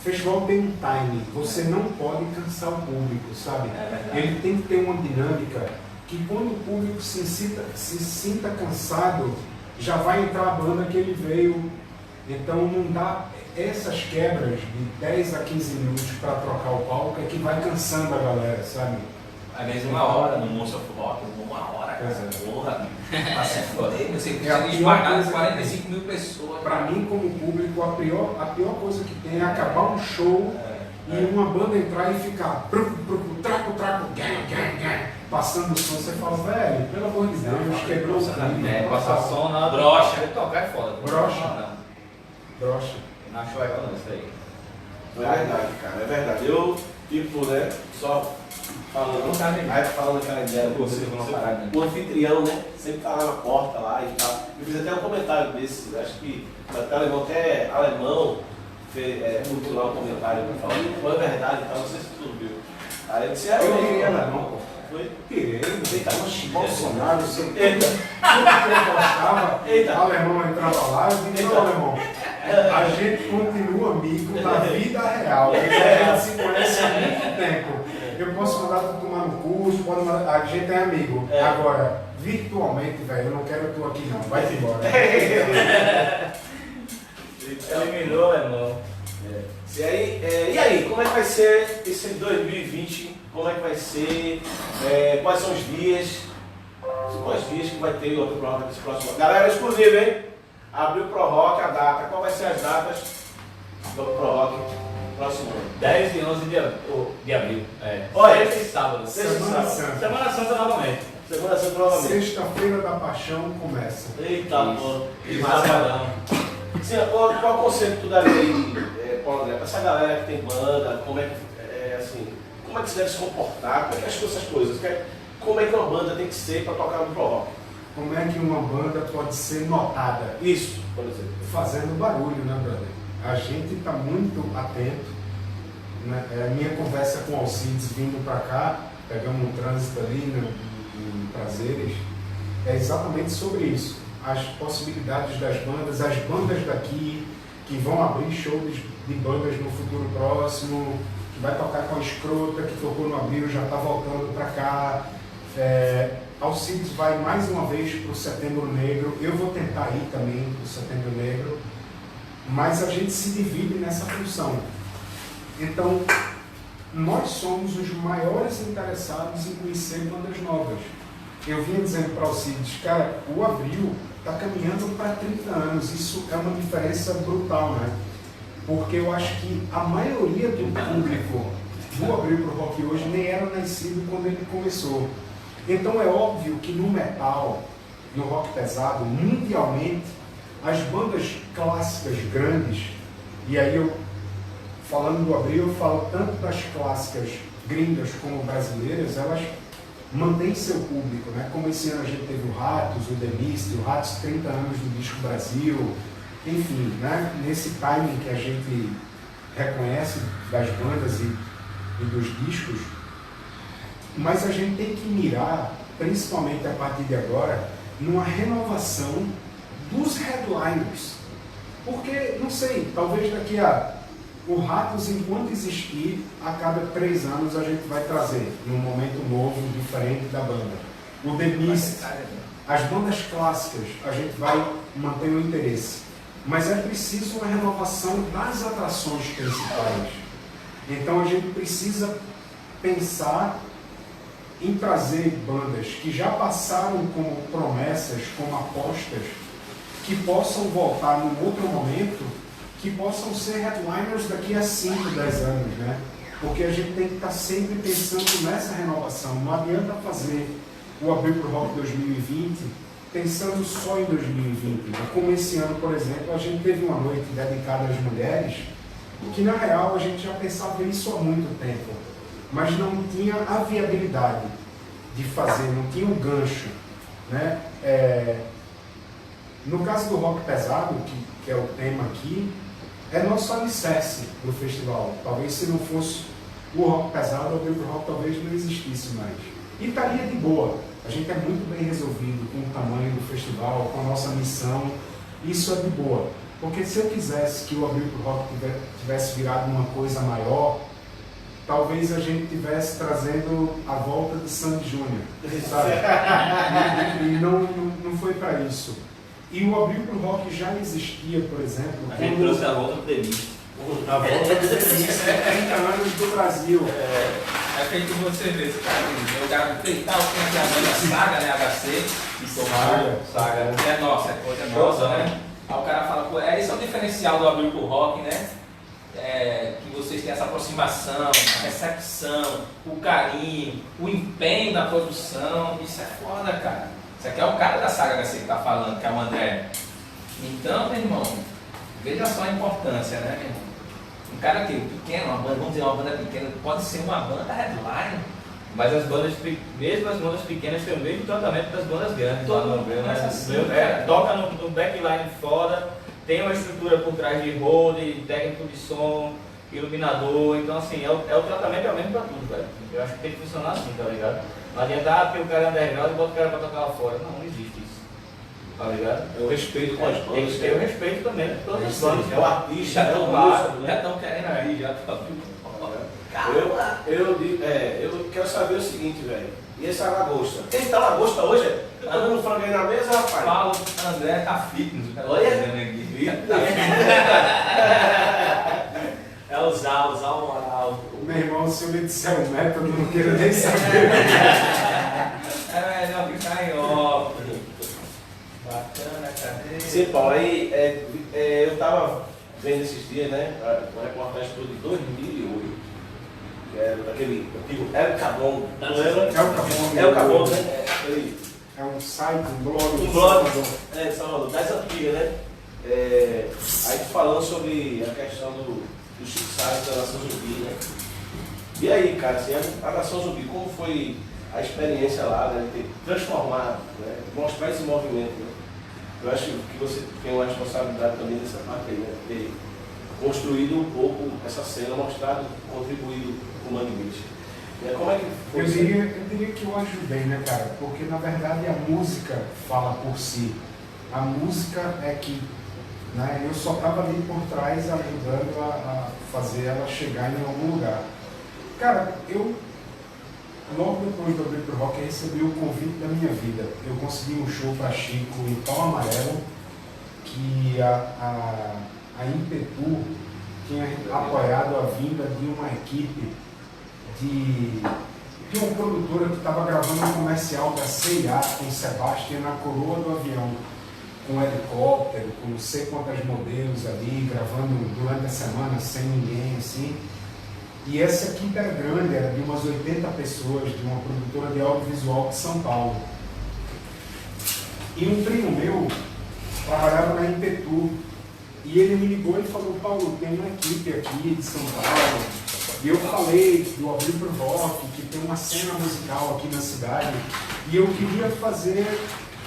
Speaker 3: Festival tem um time, você não pode cansar o público, sabe? Ele tem que ter uma dinâmica que quando o público se sinta cansado, já vai entrar a banda que ele veio. Então não dá essas quebras de 10 a 15 minutos para trocar o palco é que vai cansando a galera, sabe?
Speaker 2: Às vezes uma hora no Monster of Rock, uma hora, cara. Porra, pra se foder, você consegue esmagar 45 mil pessoas.
Speaker 3: Pra mim, como público, a pior coisa que tem é acabar um show e uma banda entrar e ficar traco, gang, passando o som. Você fala, velho, pelo amor de Deus, quebrou o clima.
Speaker 4: Passar som na
Speaker 2: brocha.
Speaker 4: Tocar é foda.
Speaker 3: Brocha.
Speaker 4: Na show é não, isso aí.
Speaker 1: É verdade, cara, é verdade. Eu, tipo, né, só falando aquela ideia, o anfitrião, né, sempre tá lá na porta lá e tal. Eu fiz até um comentário desse, acho que até alemão botou lá um comentário pra falar, foi verdade e tal, não sei se tu viu. Aí eu disse,
Speaker 3: eu queria alemão, pô.
Speaker 1: Foi?
Speaker 3: Queria, Bolsonaro, tudo que eu gostava, alemão entrava lá, eu disse, não, alemão. A gente continua amigo na vida real, a gente se conhece há muito tempo. Eu posso mandar tu tomar no curso, a gente é amigo. Agora, virtualmente, velho, eu não quero tu aqui não, vai embora.
Speaker 4: Eliminou, irmão.
Speaker 1: E aí, como é que vai ser esse 2020? Como é que vai ser? Quais são os dias? Quais dias que vai ter o Pro Rock nesse próximo ano? Galera, exclusiva, hein? Abriu o Pro Rock, a data. Qual vai ser as datas do Pro Rock próximo ano?
Speaker 4: 10 e 11 de abril.
Speaker 1: Olha,
Speaker 4: sexta e sábado.
Speaker 3: Semana Santa.
Speaker 4: Semana Santa novamente.
Speaker 1: Semana Santa novamente.
Speaker 3: Sexta-feira da Paixão começa.
Speaker 1: Eita, pô.
Speaker 4: Sabadão.
Speaker 1: Qual conselho que tu daria aí, Paulo André, pra essa galera que tem banda, como é que se deve se comportar, como é que essas coisas, como é que uma banda tem que ser para tocar no Pro Rock?
Speaker 3: Como é que uma banda pode ser notada?
Speaker 1: Isso, por exemplo.
Speaker 3: Fazendo barulho, né, brother? A gente está muito atento, né? A minha conversa com o Alcides vindo para cá, pegamos um trânsito ali em Prazeres, é exatamente sobre isso. As possibilidades das bandas, as bandas daqui que vão abrir shows de bandas no futuro próximo, que vai tocar com a Escrota, que tocou no Abril, já está voltando para cá. Alcides vai mais uma vez para o Setembro Negro, eu vou tentar ir também para o Setembro Negro, mas a gente se divide nessa função. Então, nós somos os maiores interessados em conhecer bandas novas. Eu vinha dizendo para o Alcides, cara, o Abril está caminhando para 30 anos, isso é uma diferença brutal, né? Porque eu acho que a maioria do público do Abril pro Rock hoje nem era nascido quando ele começou. Então é óbvio que no metal, no rock pesado, mundialmente, as bandas clássicas grandes, e aí eu, falando do Abril, eu falo tanto das clássicas gringas como brasileiras, elas mantêm seu público, né? Como esse ano a gente teve o Ratos, o The Mist, o Ratos 30 anos do Disco Brasil, enfim, né? Nesse timing que a gente reconhece das bandas e dos discos, mas a gente tem que mirar, principalmente a partir de agora, numa renovação dos headliners. Porque, não sei, talvez daqui a... O Ratos, enquanto existir, a cada 3 anos a gente vai trazer num momento novo, diferente da banda. O The Mist, as bandas clássicas, a gente vai manter o interesse. Mas é preciso uma renovação das atrações principais. Então a gente precisa pensar em trazer bandas que já passaram como promessas, como apostas, que possam voltar num outro momento, que possam ser headliners daqui a 5, 10 anos, né? Porque a gente tem que estar sempre pensando nessa renovação. Não adianta fazer o Abril pro Rock 2020 pensando só em 2020. Né? Como esse ano, por exemplo, a gente teve uma noite dedicada às mulheres, que na real a gente já pensava isso há muito tempo, mas não tinha a viabilidade de fazer, não tinha um gancho, né? No caso do rock pesado, que é o tema aqui, é nosso alicerce do festival. Talvez se não fosse o rock pesado, o Abril pro Rock talvez não existisse mais. E estaria de boa. A gente é muito bem resolvido com o tamanho do festival, com a nossa missão. Isso é de boa. Porque se eu quisesse que o Abril pro Rock tivesse virado uma coisa maior, talvez a gente estivesse trazendo a volta de Sandy Júnior, sabe? E não foi para isso. E o Abril pro Rock já existia, por exemplo...
Speaker 4: A gente trouxe a volta do The Mist.
Speaker 3: A volta do The Mist, 30 anos do Brasil.
Speaker 2: É feito você ver, esse cara, o cara tem tal, tem aqui a banda Saga, né, HC, que Saga, é nossa, é coisa nossa, né? Aí o cara fala, pô, esse é o diferencial do Abril pro Rock, né? Que vocês têm essa aproximação, a recepção, o carinho, o empenho da produção, isso é foda, cara. Isso aqui é o cara da Saga HC que tá falando, que é o André. Então, meu irmão, veja só a importância, né, meu irmão? Um cara que pequeno, uma banda, vamos dizer uma banda pequena, pode ser uma banda headline.
Speaker 4: Mas as bandas, mesmo as bandas pequenas, têm o mesmo tratamento das bandas grandes.
Speaker 2: Todo mundo
Speaker 4: né?
Speaker 2: assim,
Speaker 4: toca no backline foda, tem uma estrutura por trás de hold, técnico de som, iluminador, então assim, o tratamento é o mesmo pra tudo, velho. Eu acho que tem que funcionar assim, tá ligado? Não adianta, porque o cara é underground e bota o cara pra tocar lá fora. Não existe isso. Tá ligado?
Speaker 1: Eu respeito com as bandas.
Speaker 4: Tem que ter o respeito também de todas as bandas.
Speaker 1: É o artista,
Speaker 2: Já
Speaker 1: é o
Speaker 2: estão
Speaker 1: músico,
Speaker 2: já
Speaker 1: né?
Speaker 2: estão querendo aí, já estão.
Speaker 1: Eu quero saber o seguinte, velho. E essa lagosta? Quem tá lagosta hoje? Tá dando frango aí na mesa, rapaz?
Speaker 2: Paulo André tá fitness, o cara
Speaker 1: Olha.
Speaker 2: tá dizendo aqui.
Speaker 4: É usar o moral.
Speaker 3: O meu irmão, se eu me disser um método, não quero nem saber.
Speaker 2: É melhor ficar em off. Bacana, cadê?
Speaker 1: Sim, Paulo, aí eu tava vendo esses dias, né? Uma reportagem de 2008. Que era daquele antigo El Cabron. Não era? El Cabron, né?
Speaker 3: É um site, um blog.
Speaker 1: Um blog de Salvador, das antigas, né? Aí falando sobre a questão dos fixados da Nação Zumbi, né? E aí, cara, assim, a Nação Zumbi, como foi a experiência lá, né? De ter transformado, né? Mostrar esse movimento, né? Eu acho que você tem uma responsabilidade também nessa parte aí, né? Ter construído um pouco essa cena, mostrado, contribuído humanamente. Como é que foi?
Speaker 3: Eu diria que eu ajudei, né, cara? Porque na verdade a música fala por si. A música é que, né, eu só estava ali por trás ajudando a fazer ela chegar em algum lugar. Cara, eu, logo depois do Abrir pro Rock, eu recebi o convite da minha vida. Eu consegui um show para Chico em Pau Amarelo, que a Impetu tinha apoiado a vinda de uma equipe de uma produtora que estava gravando um comercial da C&A com o Sebastião na coroa do avião, com um helicóptero, com não sei quantos modelos ali, gravando durante a semana sem ninguém, assim. E essa equipe era grande, era de umas 80 pessoas, de uma produtora de audiovisual de São Paulo. E um primo meu trabalhava na Impetu, e ele me ligou e falou: Paulo, tem uma equipe aqui de São Paulo, e eu falei do Abrir pro Rock, que tem uma cena musical aqui na cidade, e eu queria fazer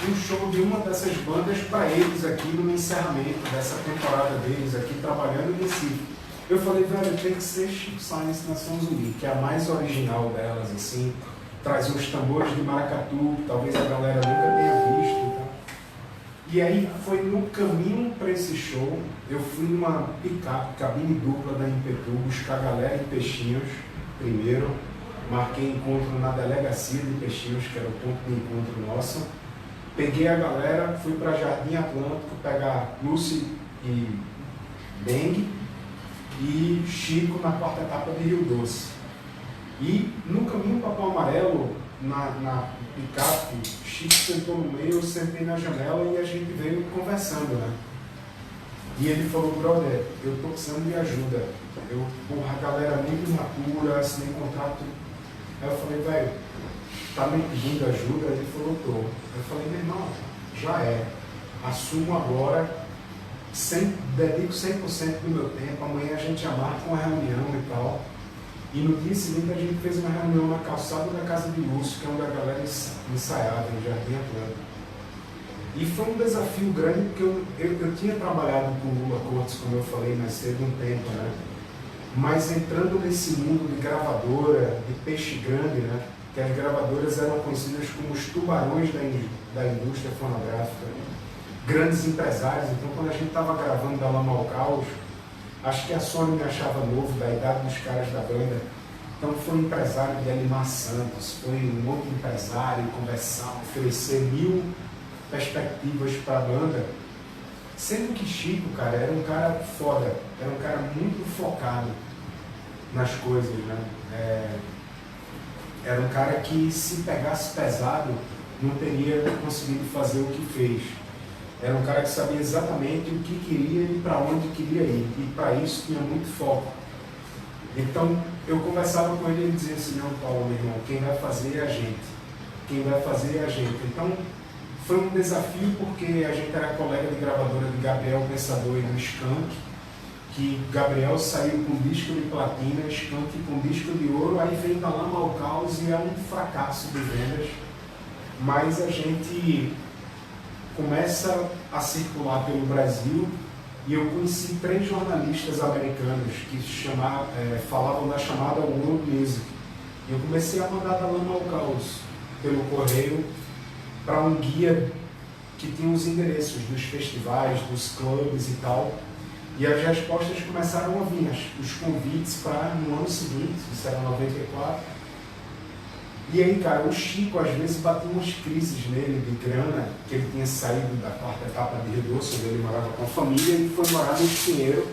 Speaker 3: um show de uma dessas bandas para eles aqui no encerramento dessa temporada deles aqui, trabalhando em Recife. Eu falei: velho, tem que ser Chico Science Nação Zumbi, que é a mais original delas, assim, traz uns tambores de maracatu, que talvez a galera nunca tenha visto, tá? E aí foi no caminho para esse show, eu fui numa picape, cabine dupla da Impetu, buscar a galera em Peixinhos primeiro, marquei encontro na delegacia de Peixinhos, que era o ponto de encontro nosso, peguei a galera, fui para Jardim Atlântico pegar Lúcio e Dengue e Chico na quarta etapa de Rio Doce. E no caminho para Pau Amarelo, na picape, Chico sentou no meio, eu sentei na janela e a gente veio conversando, né? E ele falou: brother, eu tô precisando de ajuda. Porra, a galera muito imatura, assinei contrato. Aí eu falei: velho, tá me pedindo ajuda? Ele falou: tô. Eu falei: meu irmão, já é. Assumo agora, dedico 100% do meu tempo, amanhã a gente marca uma reunião e tal. E no dia seguinte a gente fez uma reunião na calçada da casa de Lúcio, que é onde a galera ensaiava, no Jardim Atlântico. E foi um desafio grande, porque eu tinha trabalhado com Lula Cortes, como eu falei mais cedo, um tempo, né? Mas entrando nesse mundo de gravadora, de peixe grande, né? Que as gravadoras eram conhecidas como os tubarões da indústria fonográfica, grandes empresários. Então, quando a gente estava gravando da Lama ao Caos, acho que a Sony me achava novo, da idade dos caras da banda. Então foi um empresário de Elimar Santos, foi um outro empresário conversar, oferecer 1000 perspectivas para a banda. Sendo que Chico, cara, era um cara foda, era um cara muito focado nas coisas, né? Era um cara que, se pegasse pesado, não teria conseguido fazer o que fez. Era um cara que sabia exatamente o que queria e para onde queria ir. E para isso tinha muito foco. Então, eu conversava com ele e ele dizia assim: não, Paulo, meu irmão, quem vai fazer é a gente. Quem vai fazer é a gente. Então, foi um desafio porque a gente era colega de gravadora de Gabriel Pensador e do Skank, que Gabriel saiu com disco de platina, Skank com disco de ouro, aí vem da Lama ao Caos e é um fracasso de vendas. Mas a gente começa a circular pelo Brasil e eu conheci 3 jornalistas americanos que falavam da chamada World Music. E eu comecei a mandar da Lama ao Caos pelo correio para um guia que tinha os endereços dos festivais, dos clubes e tal. E as respostas começaram a vir, os convites para no ano seguinte, isso era 94. E aí, cara, o Chico às vezes batia umas crises nele de grana, que ele tinha saído da quarta etapa de Rio Doce, onde ele morava com a família, e foi morar no Espinheiro,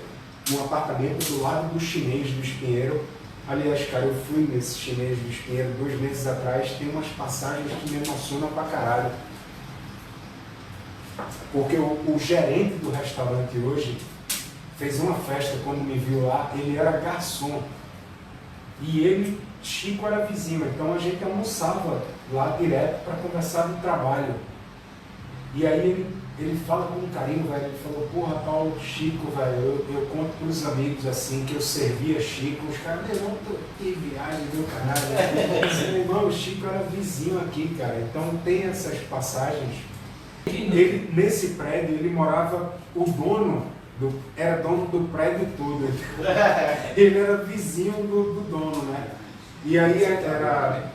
Speaker 3: num apartamento do lado do chinês do Espinheiro. Aliás, cara, eu fui nesse chinês do Espinheiro 2 meses atrás, tem umas passagens que me emocionam pra caralho. Porque o gerente do restaurante hoje fez uma festa quando me viu lá, ele era garçom. E ele, Chico, era vizinho, então a gente almoçava lá direto para conversar do trabalho. E aí ele fala com carinho, velho, ele falou: porra, Paulo, Chico, velho, eu conto para os amigos assim, que eu servia Chico, os caras, meu irmão, que viagem, meu caralho. Meu irmão, o Chico era vizinho aqui, cara, então tem essas passagens. Ele, nesse prédio, ele morava, o dono era dono do prédio todo. Ele era vizinho do dono, né? E aí era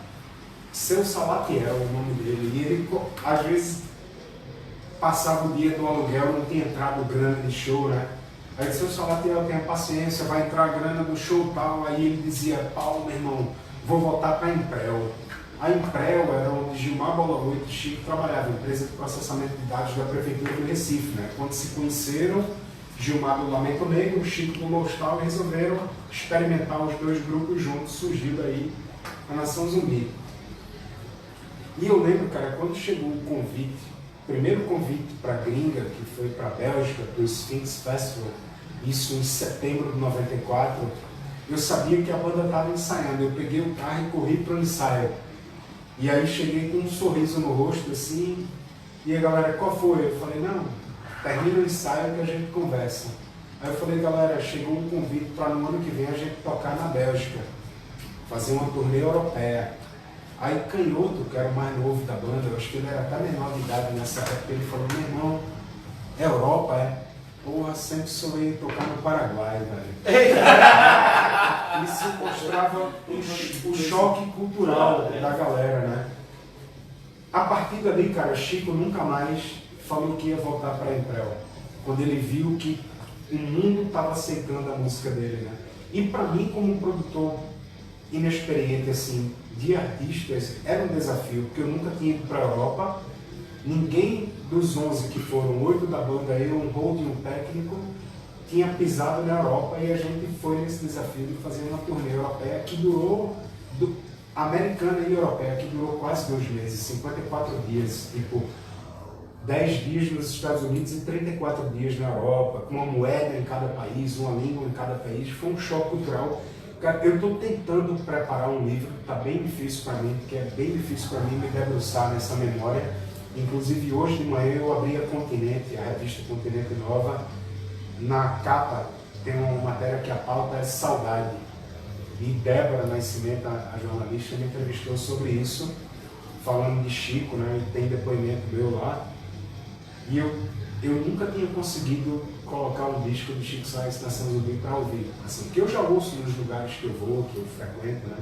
Speaker 3: Seu Salatiel o nome dele. E ele, às vezes, passava o dia do aluguel, não tinha entrado grana de show, né? Aí disse, o Salatiel, tenha paciência, vai entrar a grana do show tal. Aí ele dizia, Paulo, meu irmão, vou voltar para a Imprel. A Imprel era onde Gilmar Bola-Oito e Chico trabalhavam, empresa de processamento de dados da Prefeitura do Recife, né? Quando se conheceram, Gilmar do Lamento Negro, Chico do Lostal, resolveram experimentar os dois grupos juntos, surgiu daí a Nação Zumbi. E eu lembro, cara, quando chegou o convite, o primeiro convite para a gringa, que foi para a Bélgica, para o Sphinx Festival, isso em setembro de 94, eu sabia que a banda estava ensaiando. Eu peguei o carro e corri para o ensaio. E aí cheguei com um sorriso no rosto, assim, e a galera, qual foi? Eu falei, não, termina o ensaio que a gente conversa. Aí eu falei, galera, chegou um convite para no ano que vem a gente tocar na Bélgica, fazer uma turnê europeia. Aí Canhoto, que era o mais novo da banda, eu acho que ele era até menor de idade nessa época, ele falou, meu irmão, Europa é? Porra, sempre sonhei tocar no Paraguai, velho. Isso mostrava o choque cultural da galera, né? A partir dali, cara, Chico nunca mais falou que ia voltar para a Imprel, quando ele viu que o mundo estava aceitando a música dele, né? E para mim, como produtor inexperiente, assim, de artistas, era um desafio, porque eu nunca tinha ido para a Europa. Ninguém dos 11 que foram, 8 da banda, eu, um hold e um técnico, tinha pisado na Europa, e a gente foi nesse desafio de fazer uma turnê europeia que durou, americana e europeia, que durou quase 2 meses, 54 dias, tipo, 10 dias nos Estados Unidos e 34 dias na Europa, com uma moeda em cada país, uma língua em cada país. Foi um choque cultural. Cara, eu estou tentando preparar um livro, está bem difícil para mim, porque é bem difícil para mim me debruçar nessa memória. Inclusive hoje de manhã eu abri a Continente, a revista Continente Nova. Na capa tem uma matéria que a pauta é saudade. E Débora Nascimento, a jornalista, me entrevistou sobre isso, falando de Chico, né? E tem depoimento meu lá. E eu nunca tinha conseguido colocar um disco de Chico Science na Nação Zumbi para ouvir. Assim, que eu já ouço nos lugares que eu vou, que eu frequento, né?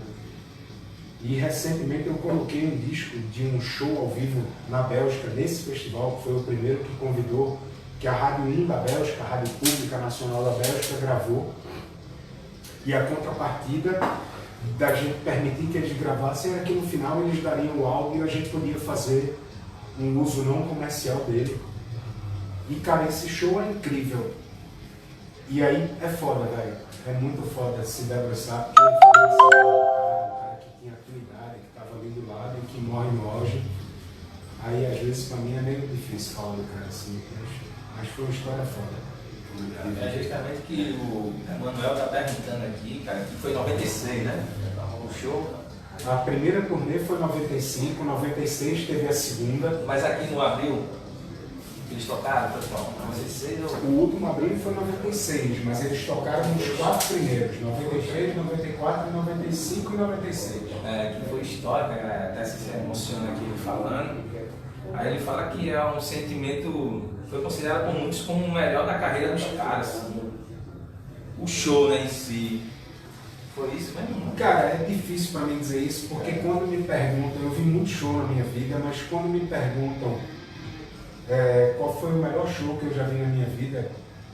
Speaker 3: E recentemente eu coloquei um disco de um show ao vivo na Bélgica, nesse festival, que foi o primeiro que convidou, que a Rádio IN da Bélgica, a Rádio Pública Nacional da Bélgica, gravou. E a contrapartida da gente permitir que eles gravassem era que no final eles dariam o áudio e a gente podia fazer um uso não comercial dele. E, cara, esse show é incrível. E aí é foda, velho. É muito foda se debruçar, porque ele foi um cara que tinha afinidade, que estava ali do lado e que morre no auge. Aí, às vezes, pra mim é meio difícil falar do cara assim, mas foi uma história foda.
Speaker 2: É justamente que o Manuel tá perguntando aqui, cara, que foi em 96, né? O show.
Speaker 3: A primeira turnê foi em 95, 96 teve a segunda.
Speaker 2: Mas aqui no Abril, eles tocaram, pessoal? 96 ou...
Speaker 3: O último abril foi em 96, mas eles tocaram nos 4 primeiros, 93, 94, 95 e 96.
Speaker 2: É, que foi histórica, né? Até se emociona aqui ele falando. Aí ele fala que é um sentimento, foi considerado por muitos como o melhor da carreira dos caras. O show, né, em si. Foi isso mesmo?
Speaker 3: Cara, é difícil para mim dizer isso, porque quando me perguntam, eu vi muito show na minha vida, mas quando me perguntam qual foi o melhor show que eu já vi na minha vida,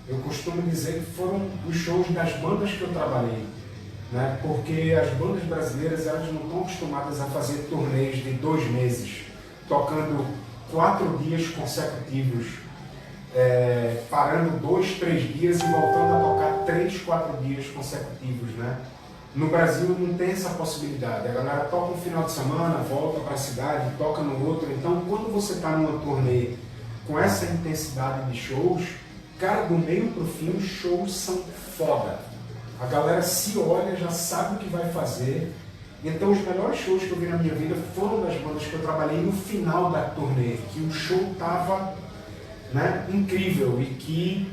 Speaker 3: eu costumo dizer que foram os shows das bandas que eu trabalhei, né? Porque as bandas brasileiras, elas não estão acostumadas a fazer turnês de 2 meses, tocando 4 dias consecutivos, parando 2, 3 dias e voltando a tocar 3, 4 dias consecutivos, né? No Brasil não tem essa possibilidade. A galera toca um final de semana, volta para a cidade, toca no outro. Então, quando você está numa turnê com essa intensidade de shows, cara, do meio pro fim, os shows são foda. A galera se olha, já sabe o que vai fazer. Então, os melhores shows que eu vi na minha vida foram das bandas que eu trabalhei no final da turnê, que o show tava, né, incrível. E que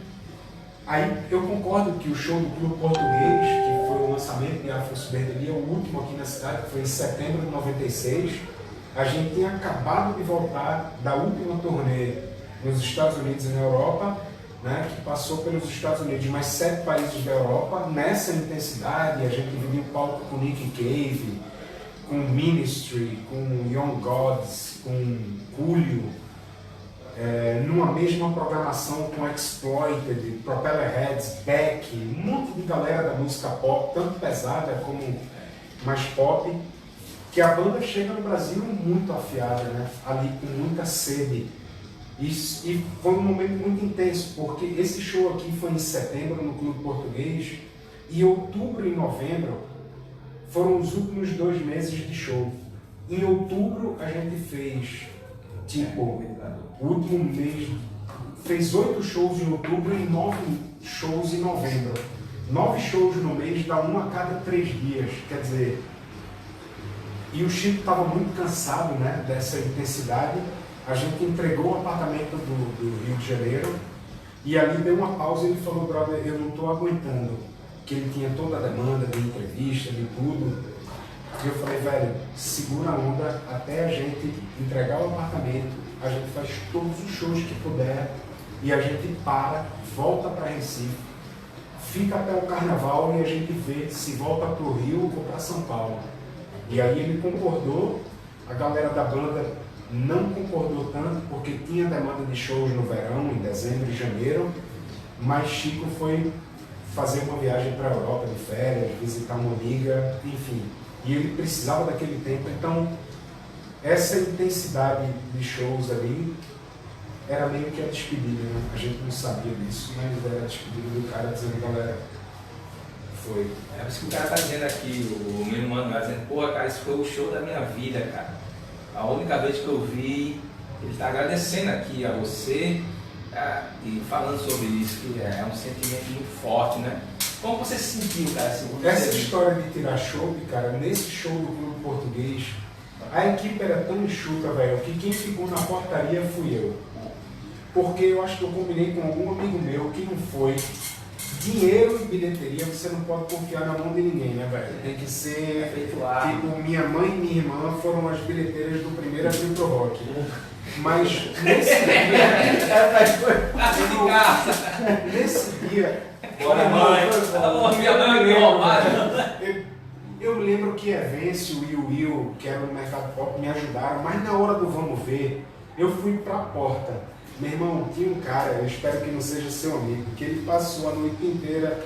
Speaker 3: aí eu concordo que o show do Clube Português, que foi o lançamento de Afonso Bertoli, o último aqui na cidade, que foi em setembro de 96, a gente tinha acabado de voltar da última turnê nos Estados Unidos e na Europa, né, que passou pelos Estados Unidos, mais 7 países da Europa, nessa intensidade. A gente dividiu o palco com Nick Cave, com Ministry, com Young Gods, com Coolio, numa mesma programação com Exploited, Propellerheads, Beck, um monte de galera da música pop, tanto pesada como mais pop, que a banda chega no Brasil muito afiada, né? Ali com muita sede. E foi um momento muito intenso, porque esse show aqui foi em setembro no Clube Português, e outubro e novembro foram os últimos 2 meses de show. Em outubro a gente fez, o último mês, fez 8 shows em outubro e 9 shows em novembro. 9 shows no mês dá 1 a cada 3 dias, quer dizer... E o Chico estava muito cansado, né, dessa intensidade. A gente entregou o apartamento do Rio de Janeiro e ali deu uma pausa e ele falou, brother, eu não estou aguentando. Que ele tinha toda a demanda de entrevista, de tudo. E eu falei, velho, segura a onda até a gente entregar o apartamento, a gente faz todos os shows que puder e a gente para, volta para Recife, fica até o carnaval e a gente vê se volta para o Rio ou para São Paulo. E aí ele concordou, a galera da banda não concordou tanto porque tinha demanda de shows no verão, em dezembro e janeiro, mas Chico foi fazer uma viagem para a Europa de férias, visitar uma amiga, enfim. E ele precisava daquele tempo, então essa intensidade de shows ali era meio que a despedida, né? A gente não sabia disso, mas era a despedida do cara dizendo, galera, foi.
Speaker 2: É por isso que o cara tá dizendo aqui, o meu irmão tá dizendo, porra, cara, esse foi o show da minha vida, cara. A única vez que eu vi, ele está agradecendo aqui a você e falando sobre isso, que é um sentimento muito forte, né? Como você se sentiu, cara?
Speaker 3: Essa história de tirar chopp, cara, nesse show do Clube Português, a equipe era tão enxuta, velho, que quem ficou na portaria fui eu. Porque eu acho que eu combinei com algum amigo meu que não foi. Dinheiro e bilheteria você não pode confiar na mão de ninguém, né, velho? Tem que ser tipo, minha mãe e minha irmã foram as bilheteiras do primeiro Abril Pro Rock. Mas nesse dia,
Speaker 4: Bora, mãe!
Speaker 3: eu me lembro que Evêncio e o Will, que eram no Mercado Pop, me ajudaram, mas na hora do vamos ver, eu fui pra porta. Meu irmão, tinha um cara, eu espero que não seja seu amigo, que ele passou a noite inteira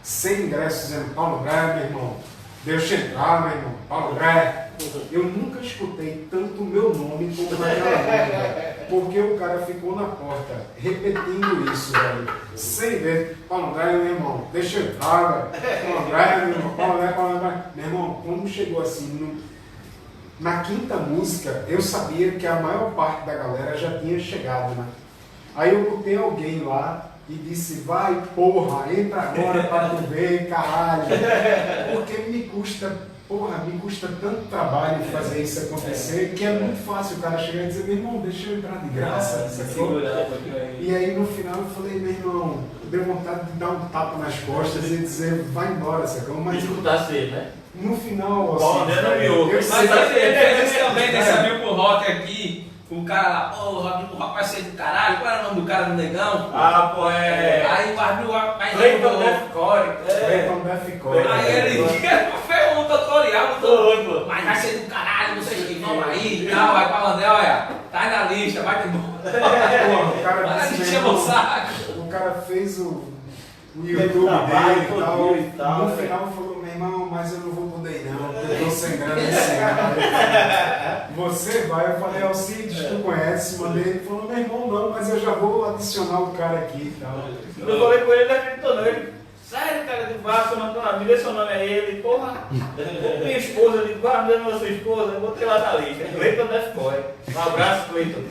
Speaker 3: sem ingresso, dizendo, Paulo André, meu irmão, deixa eu entrar, meu irmão, Paulo André. Eu nunca escutei tanto o meu nome como naquela noite, porque o cara ficou na porta, repetindo isso, velho, sem ver, Paulo André, meu irmão, deixa eu entrar, velho, Paulo André, meu irmão, Paulo André, Paulo André. Meu irmão, quando chegou assim, na quinta música, eu sabia que a maior parte da galera já tinha chegado, né? Aí eu botei alguém lá e disse, vai, porra, entra agora pra tu ver, caralho. Porque me custa tanto trabalho fazer isso acontecer, que é muito fácil o cara chegar e dizer, meu irmão, deixa eu entrar de graça. E aí no final eu falei, meu irmão, deu vontade de dar um tapa nas costas e dizer, vai embora, sacou? Mas
Speaker 4: né?
Speaker 3: no final,
Speaker 4: assim,
Speaker 3: eu sei
Speaker 2: mas ele fez isso também, nesse Abril Pro Rock aqui. O cara lá, pô, o Abril Pro Rock vai ser do caralho. Qual era o nome do cara do negão?
Speaker 4: Ah, pô,
Speaker 2: Aí o Abril vai
Speaker 4: Clayton Deathcore.
Speaker 3: Clayton Deathcore.
Speaker 2: Aí ele fez um tutorial todo. Mas vai ser do caralho, vocês que vão aí e tal. Aí pra Mandel, olha, tá aí na lista, vai ter bom.
Speaker 3: O cara
Speaker 2: Mas a gente chama o saco.
Speaker 3: O cara fez o YouTube dele e tal. No final falou, meu irmão, mas eu não vou poder ir não, porque eu tô sem grana esse ano. Você vai, eu falei, Alcides, tu conhece, mandei, ele falou, meu irmão não, mas eu já vou adicionar o cara aqui e tal.
Speaker 4: Eu falei com ele, ele acreditou não, ele, sério, cara, de Vasco, me dê seu nome a ele, porra, minha esposa, de Vasco, me dê sua esposa, eu botei lá na lista, Cleiton Deathcore. Um abraço, Cleiton.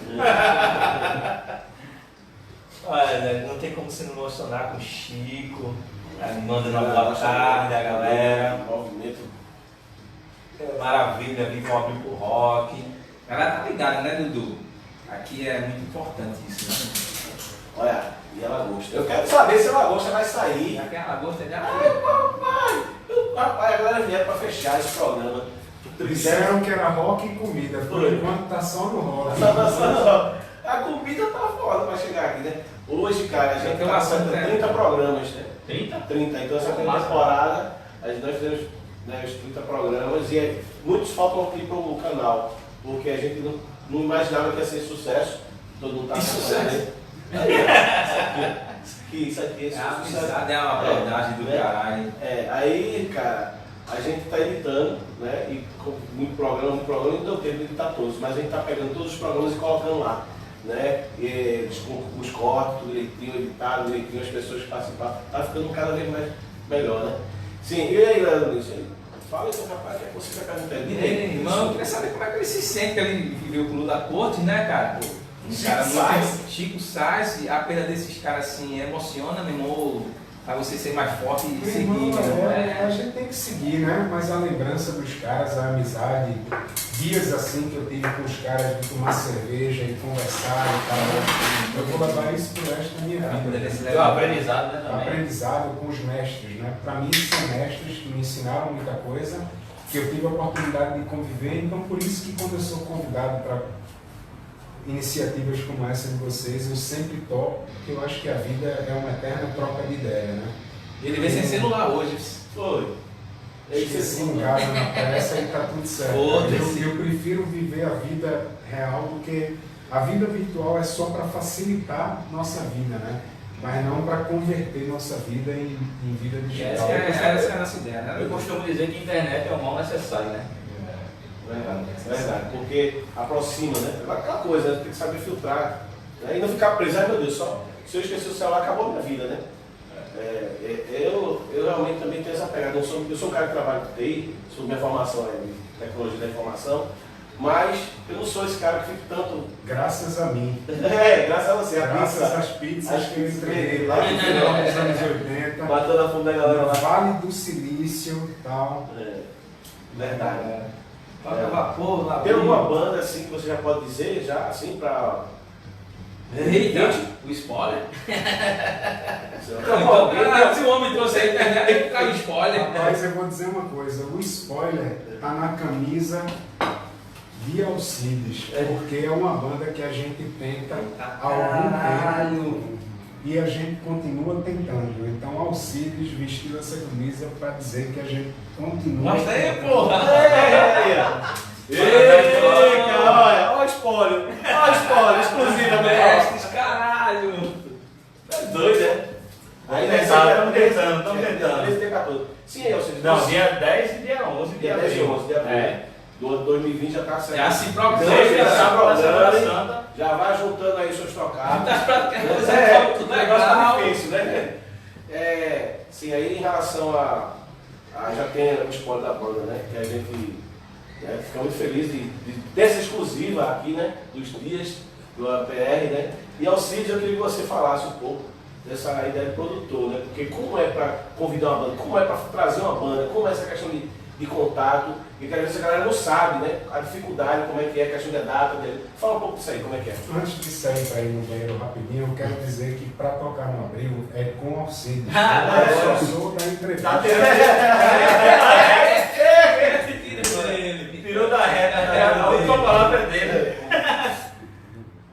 Speaker 2: Olha, não tem como se não emocionar com o Chico, manda uma boa tarde a galera.
Speaker 1: Movimento.
Speaker 2: Maravilha, vir com o Abril Pro Rock. A galera tá ligada, né, Dudu? Aqui é muito importante isso, né?
Speaker 1: Olha, e a Lagosta. Eu quero saber se a Lagosta vai sair.
Speaker 2: Já que a Lagosta já.
Speaker 1: Papai, a galera vieram pra fechar esse programa.
Speaker 3: Disseram que era rock e comida, por enquanto tá só no rock.
Speaker 1: A comida tá foda pra chegar aqui, né? Hoje, cara, a gente
Speaker 2: tem
Speaker 1: tá
Speaker 2: uma
Speaker 1: fazendo 30 programas, né?
Speaker 4: 30?
Speaker 1: 30. Então, essa primeira temporada, nós fizemos, né, os 30 programas e muitos faltam aqui pro canal, porque a gente não imaginava que ia ser sucesso. todo mundo tá
Speaker 2: Isso
Speaker 1: acompanhando aí. Isso aqui
Speaker 2: É uma amizade, é uma verdade do caralho.
Speaker 1: Aí, cara, a gente tá editando, né? E com muito programa, não deu tempo de editar todos, mas a gente tá pegando todos os programas e colocando lá, né? E, os cortes, tudo direitinho, editado, direitinho, as pessoas que participaram, tá ficando cada vez mais melhor, né? Sim, e aí, Leandro, fala então, rapaz, o que é que você vai perguntar?
Speaker 2: Irmão, eu queria saber como é que ele se sente, que ele viveu o Clube da Corte, né, cara? Chico Sainz, a perda desses caras assim emociona, meu irmão, pra você ser mais forte e seguir, né?
Speaker 3: A gente tem que seguir, né? Mas a lembrança dos caras, a amizade, dias assim que eu tive com os caras de tomar cerveja e conversar e tal, eu vou levar isso pro resto da minha vida.
Speaker 4: É um aprendizado, né, também.
Speaker 3: Aprendizado com os mestres, né? Para mim são mestres que me ensinaram muita coisa, que eu tive a oportunidade de conviver, então por isso que quando eu sou convidado para iniciativas como essa de vocês, eu sempre topo, porque eu acho que a vida é uma eterna troca de ideia, né?
Speaker 2: Ele veio sem celular hoje.
Speaker 1: Foi.
Speaker 3: Esqueci em casa na peça e tá tudo certo. Eu prefiro viver a vida real, porque a vida virtual é só para facilitar nossa vida, né? Mas não para converter nossa vida em vida digital.
Speaker 2: Essa é a nossa ideia, né?
Speaker 4: Eu costumo dizer que a internet é o mal necessário, né?
Speaker 1: Verdade, porque aproxima, né? Aquela coisa, né? Tem que saber filtrar, né? E não ficar preso, ai meu Deus, só se eu esquecer o celular, acabou a minha vida, né? Eu realmente também tenho essa pegada. Eu sou um cara que trabalha com TI, minha formação é de tecnologia da informação, mas eu não sou esse cara que fica tanto.
Speaker 3: Graças a mim.
Speaker 1: Graças a você.
Speaker 3: Graças às pizzas que eu entreguei lá no final dos anos 80.
Speaker 1: Batendo a fundo da galera lá.
Speaker 3: Vale do Silício e tal.
Speaker 1: Verdade.
Speaker 2: Toca vapor, lá.
Speaker 1: Tem alguma banda assim que você já pode dizer, já assim, pra.
Speaker 2: Eita, o spoiler?
Speaker 1: Então,
Speaker 2: Se o homem trouxe a internet, tem que ficar o spoiler.
Speaker 3: Rapaz, eu vou dizer uma coisa, o spoiler tá na camisa de Alcides, porque é uma banda que a gente tenta há algum tempo e a gente continua tentando. Então Alcides vestiu essa camisa para dizer que a gente continua.
Speaker 2: Mostra aí,
Speaker 3: tentando.
Speaker 2: porra!
Speaker 1: Olha o spoiler! Olha o spoiler, exclusivo,
Speaker 2: Mestres, caralho!
Speaker 1: É doido, né?
Speaker 4: Estamos tentando.
Speaker 1: Esse dia 14. Sim, eu sei.
Speaker 4: Não, dia 10 e dia 11 de
Speaker 1: Dia 10 e
Speaker 4: abril.
Speaker 1: 11 de abril. Do ano 2020 já está certo.
Speaker 2: É assim, programa.
Speaker 1: Já vai juntando aí seus trocados.
Speaker 2: Tá praticando
Speaker 1: O negócio tá difícil, né? Sim, aí em relação a já tem o spoiler da banda, né? Que a gente fica muito feliz de ter essa exclusiva aqui, né? Dos dias do APR, né? E Alcides, eu queria que você falasse um pouco dessa ideia de produtor, né? Porque como é para convidar uma banda, como é para trazer uma banda, como é essa questão de contato, e que às vezes a galera não sabe, né? A dificuldade, como é que é, a questão da data dele. Fala um pouco disso aí, como é que é.
Speaker 3: Antes de sair para ir no banheiro rapidinho, eu quero dizer que para tocar no Abril é com Alcides. Eu só sou da entrevista.
Speaker 4: Tirou da reta, a última palavra dele.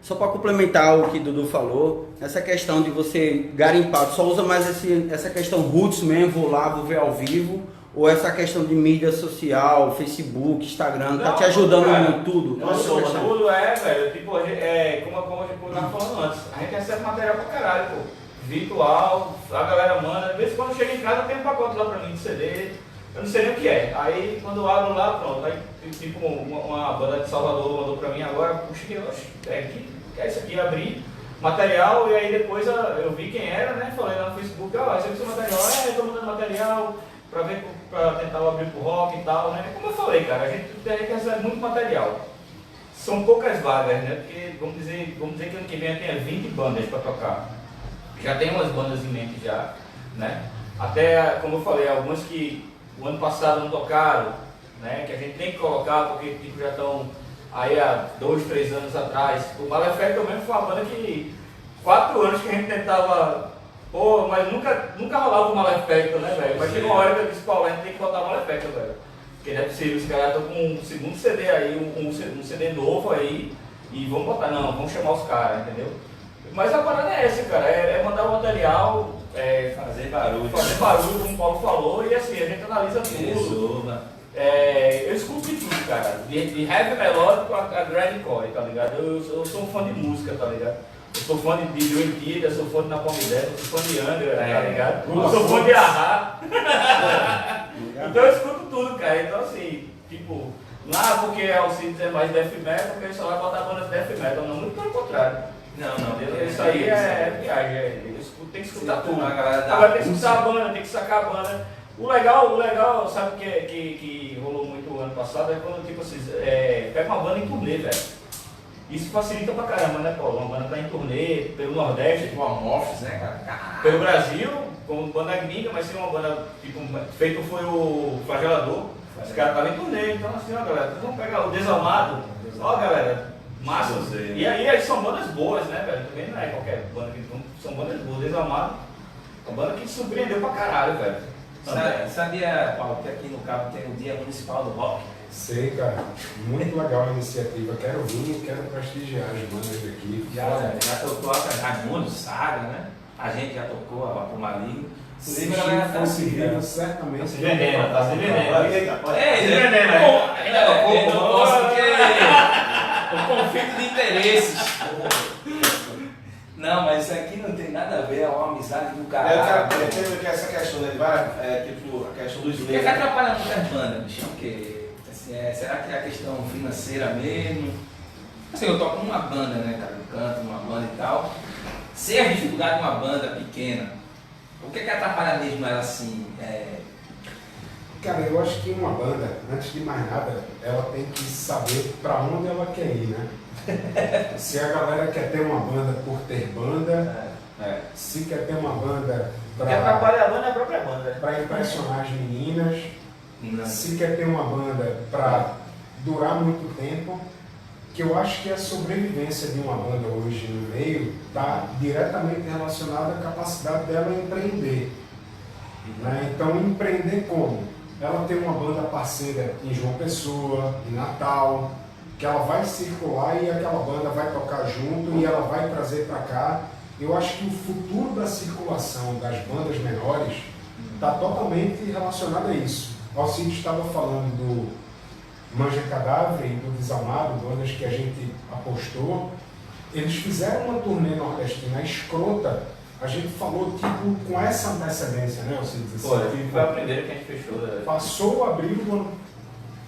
Speaker 5: Só para complementar o que Dudu falou, essa questão de você garimpar, só usa mais essa questão roots mesmo, vou lá, vou ver ao vivo, ou essa questão de mídia social, Facebook, Instagram, tá te ajudando em tudo?
Speaker 4: Nossa, tudo velho, tipo, como a gente tava falando antes, a gente recebe material pra caralho, pô, virtual, a galera manda, às vezes quando chega em casa tem um pacote lá pra mim de CD, eu não sei nem o que é, aí quando eu abro lá, pronto, aí tipo uma banda de Salvador mandou pra mim agora, puxa, é isso aqui, abri material, e aí depois eu vi quem era, né, falei lá no Facebook, esse aqui é o material, eu tô mandando material, pra tentar abrir pro rock e tal, né? Como eu falei, cara, a gente recebe muito material. São poucas vagas, né? Porque vamos dizer que ano que vem eu tenho 20 bandas para tocar. Já tem umas bandas em mente já, né? Até, como eu falei, algumas que o ano passado não tocaram, né? Que a gente tem que colocar porque tipo, já estão aí há 2, 3 anos atrás. O Malefactor mesmo foi uma banda que 4 anos que a gente tentava. Pô, mas nunca rolava o Malefactor, né, velho? Mas chegou uma hora que eu disse, Paulo, a gente tem que botar o Malefactor, velho. Porque não é possível, os caras estão com um segundo CD aí, um CD novo aí, e vamos botar, não, vamos chamar os caras, entendeu? Mas a parada é essa, cara, é mandar o material,
Speaker 2: fazer barulho,
Speaker 4: como o Paulo falou, e assim, a gente analisa tudo. Eu escuto de tudo, cara. De heavy melódico a grindcore, tá ligado? Eu sou um fã de música, tá ligado? Eu sou fã de Dream Theater, eu sou fã de Napalm Death, eu sou fã de Angra, tá ligado? Eu sou fã de Ahá. Então eu escuto tudo, cara. Então assim, tipo, lá porque Alcides é mais death metal, porque ele só vai botar banda de death metal, não, muito pelo contrário.
Speaker 2: Não,
Speaker 4: Isso aí é viagem, tem que escutar tudo.
Speaker 2: Agora
Speaker 4: Tem que escutar a banda, tem que sacar a banda. O legal, sabe que rolou muito ano passado, é quando tipo assim, pega uma banda em turnê, velho. Isso facilita pra caramba, né, Paulo? Uma banda tá em turnê pelo Nordeste,
Speaker 2: Tipo Amorphis, né, cara?
Speaker 4: pelo Brasil, como banda gringa, mas tem uma banda, tipo, feito foi o Flagelador. Os caras estavam em turnê, então assim, ó galera, vocês vão pegar o Desalmado, ó galera, massa. E aí eles são bandas boas, né, velho? Também não é qualquer banda que são bandas boas. Desalmado, uma banda que surpreendeu pra caralho, velho.
Speaker 2: Sabia, Paulo, que aqui no Cabo tem o Dia Municipal do Rock?
Speaker 3: Sei, cara. Muito legal a iniciativa. Quero vir, quero prestigiar as bandas daqui.
Speaker 2: Já tocou a Raimundo, Saga, né? A gente já tocou a Vapor Maligno.
Speaker 3: Se
Speaker 2: Inclusive, a galera tá
Speaker 3: fosse
Speaker 2: assim,
Speaker 3: vivo, certamente.
Speaker 4: Tá se vendendo, tá se vendendo.
Speaker 2: Ainda não posso porque o conflito de interesses. Não, mas isso aqui não tem nada a ver, é uma amizade do caralho.
Speaker 1: Teve que essa questão, né? Tipo, a questão do
Speaker 2: O que
Speaker 1: Slayer.
Speaker 2: atrapalha muito as bandas, bichão? Porque, assim, será que é a questão financeira mesmo? Assim, eu toco numa banda, né, cara? Eu canto numa banda e tal. Ser a dificuldade de uma banda pequena, o que atrapalha mesmo ela assim?
Speaker 3: Cara, eu acho que uma banda, antes de mais nada, ela tem que saber para onde ela quer ir, né? Se a galera quer ter uma banda por ter banda, se quer ter uma banda
Speaker 4: O que atrapalha a banda é a própria banda, né?
Speaker 3: para impressionar as meninas,
Speaker 2: Não.
Speaker 3: se quer ter uma banda para durar muito tempo, que eu acho que a sobrevivência de uma banda hoje no meio está diretamente relacionada à capacidade dela empreender. Né? Então, empreender como? Ela tem uma banda parceira em João Pessoa, em Natal, que ela vai circular e aquela banda vai tocar junto e ela vai trazer para cá. Eu acho que o futuro da circulação das bandas menores está totalmente relacionado a isso. O Alcides estava falando do Manja Cadáver e do Desalmado, bandas que a gente apostou. Eles fizeram uma turnê nordestina escrota. A gente falou tipo com essa antecedência, né, Alcides?
Speaker 4: Foi a primeira que a gente fechou.
Speaker 3: Passou o abril do ano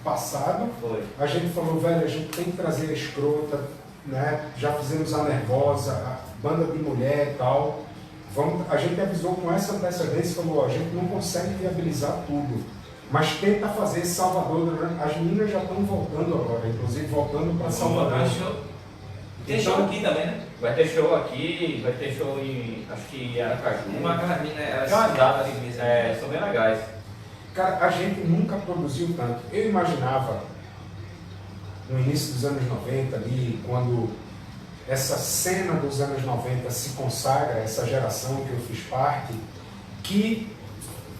Speaker 3: passado,
Speaker 4: Foi.
Speaker 3: a gente falou, velho, a gente tem que trazer a escrota, né? Já fizemos a Nervosa, a banda de mulher e tal. A gente avisou com essa antecedência e falou, a gente não consegue viabilizar tudo, mas tenta fazer Salvador. Né? As meninas já estão voltando agora, inclusive voltando para Salvador.
Speaker 2: Tem show aqui também, né?
Speaker 4: Vai ter show aqui, vai ter show em, acho que em Aracaju.
Speaker 2: Uma mina, elas
Speaker 4: Tem umas datas,
Speaker 2: mesmo.
Speaker 4: são bem legais.
Speaker 3: Cara, a gente nunca produziu tanto. Eu imaginava, no início dos anos 90 ali, quando essa cena dos anos 90 se consagra, essa geração que eu fiz parte, que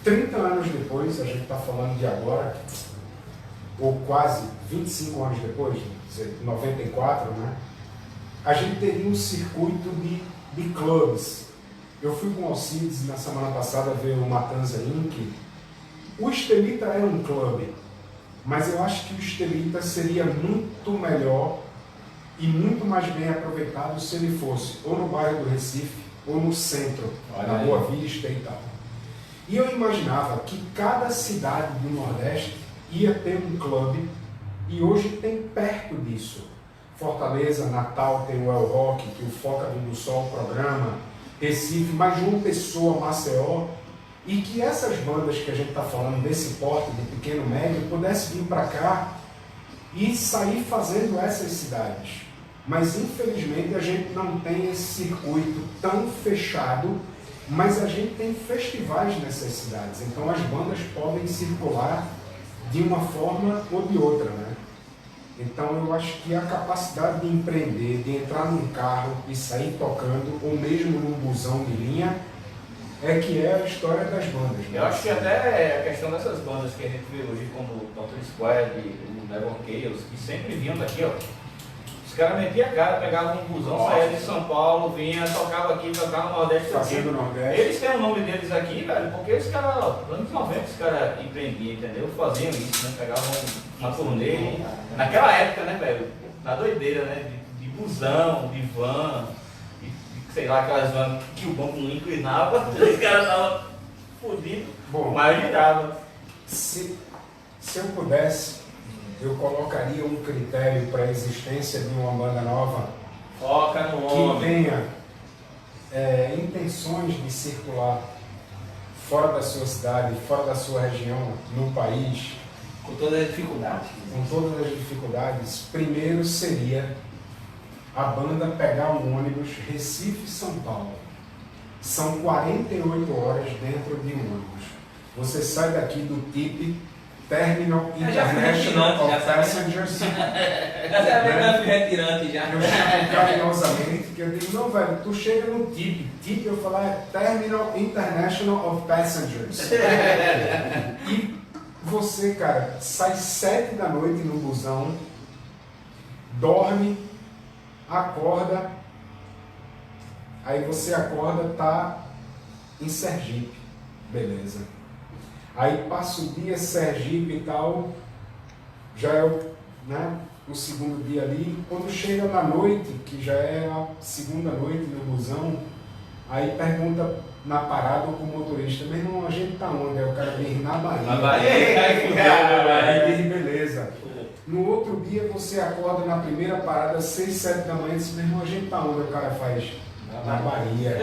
Speaker 3: 30 anos depois, a gente está falando de agora, ou quase 25 anos depois, 94, né? A gente teria um circuito de clubes. Eu fui com o Alcides na semana passada ver o Matanza Inc. O Estelita é um clube, mas eu acho que o Estelita seria muito melhor e muito mais bem aproveitado se ele fosse ou no bairro do Recife ou no centro, na Boa Vista e tal. E eu imaginava que cada cidade do Nordeste ia ter um clube e hoje tem perto disso. Fortaleza, Natal tem o El Rock, que o Foca do Sol programa, Recife, mas João Pessoa, Maceió, e que essas bandas que a gente está falando desse porte, de pequeno médio, pudessem vir para cá e sair fazendo essas cidades. Mas infelizmente a gente não tem esse circuito tão fechado, mas a gente tem festivais nessas cidades, então as bandas podem circular de uma forma ou de outra, né? Então eu acho que a capacidade de empreender, de entrar num carro e sair tocando, ou mesmo num busão de linha, é que é a história das bandas. Né?
Speaker 4: Eu acho que até a questão dessas bandas que a gente vê hoje, como o Dr. Squad, o Never Chaos, que sempre vinham daqui, ó. caras metiam a cara, pegavam um busão, saía de São Paulo, vinha, tocava aqui, tocava no Nordeste.
Speaker 3: Fazendo Nordeste.
Speaker 4: Eles têm o nome deles aqui, velho, porque os caras, nos anos 90, os caras empreendiam, entendeu? Faziam isso, né? Pegavam uma turnê. Naquela época, né, velho? Na doideira, né? De busão, de van, de sei lá, aquelas vans que o banco não inclinava, os caras estavam fodidos,
Speaker 3: Bom,
Speaker 4: mas girava.
Speaker 3: se eu pudesse, eu colocaria um critério para a existência de uma banda nova
Speaker 2: Foca no
Speaker 3: que
Speaker 2: homem.
Speaker 3: tenha intenções de circular fora da sua cidade, fora da sua região, no país,
Speaker 2: Com todas as dificuldades.
Speaker 3: com todas as dificuldades. Primeiro seria a banda pegar um ônibus Recife-São Paulo. São 48 horas dentro de um ônibus. Você sai daqui do TIP, Terminal International of Passengers.
Speaker 2: Já sabe, retirante já.
Speaker 3: Eu chamo carinhosamente, que eu digo, não, velho, tu chega no TIP. TIP eu falar é Terminal International of Passengers. E você, cara, sai 7 da noite no busão, dorme, acorda, aí você acorda, tá em Sergipe, beleza. Aí passa o dia Sergipe e tal, já é o segundo dia ali. Quando chega na noite, que já é a segunda noite no busão, aí pergunta na parada com o motorista, meu irmão, a gente tá onde? Aí o cara diz, na Bahia.
Speaker 2: Na Bahia,
Speaker 3: Aí diz, beleza. No outro dia você acorda na primeira parada, 6, 7 da manhã, e diz, meu irmão, a gente tá onde? O cara faz, na Bahia.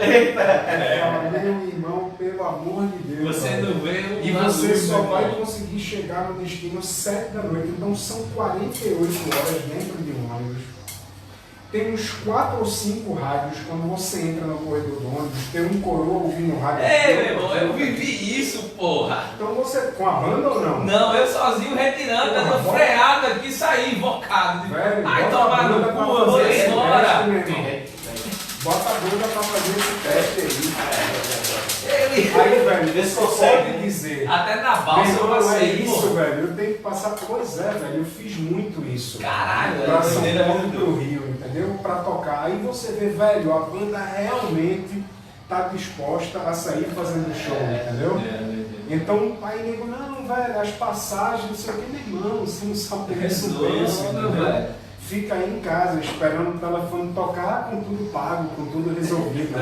Speaker 3: Fala, meu irmão, pelo amor de Deus.
Speaker 2: Você não vê o
Speaker 3: E você só vai conseguir chegar no destino 7 da noite. Então são 48 horas dentro de um ônibus. Tem uns 4 ou 5 rádios. Quando você entra no corredor do ônibus, tem um coroa ouvindo rádio.
Speaker 2: Meu irmão, eu vivi isso, porra.
Speaker 3: Então você, com a banda ou não?
Speaker 2: Não, eu sozinho retirando,
Speaker 3: Porra,
Speaker 2: dando
Speaker 3: bota-
Speaker 2: freada aqui, saí invocado.
Speaker 3: Velho,
Speaker 2: Ai,
Speaker 3: bota
Speaker 2: tomar
Speaker 3: a
Speaker 2: no
Speaker 3: banda
Speaker 2: cu,
Speaker 3: pra
Speaker 2: eu vou
Speaker 3: fazer esse
Speaker 2: embora.
Speaker 3: teste, meu irmão. Bota a banda pra fazer esse teste aí. Aí, velho,
Speaker 1: Vê se
Speaker 3: você
Speaker 1: consegue.
Speaker 3: pode dizer.
Speaker 2: Até na balsa eu
Speaker 3: Meu, não é
Speaker 2: passei,
Speaker 3: isso,
Speaker 2: pô.
Speaker 3: velho. Eu tenho que passar. Pois é, velho. Eu fiz muito isso.
Speaker 2: Caralho,
Speaker 3: Pra
Speaker 2: é
Speaker 3: São
Speaker 2: doideira
Speaker 3: Paulo
Speaker 2: muito
Speaker 3: pro Rio, entendeu? Pra tocar. Aí você vê, velho, a banda realmente tá disposta a sair fazendo show, entendeu? Então, aí nego, não, velho, as passagens, não sei o que, meu irmão, você não sabe o que isso pensa, entendeu?
Speaker 2: velho.
Speaker 3: Fica aí em casa esperando o telefone tocar com tudo pago, com tudo resolvido.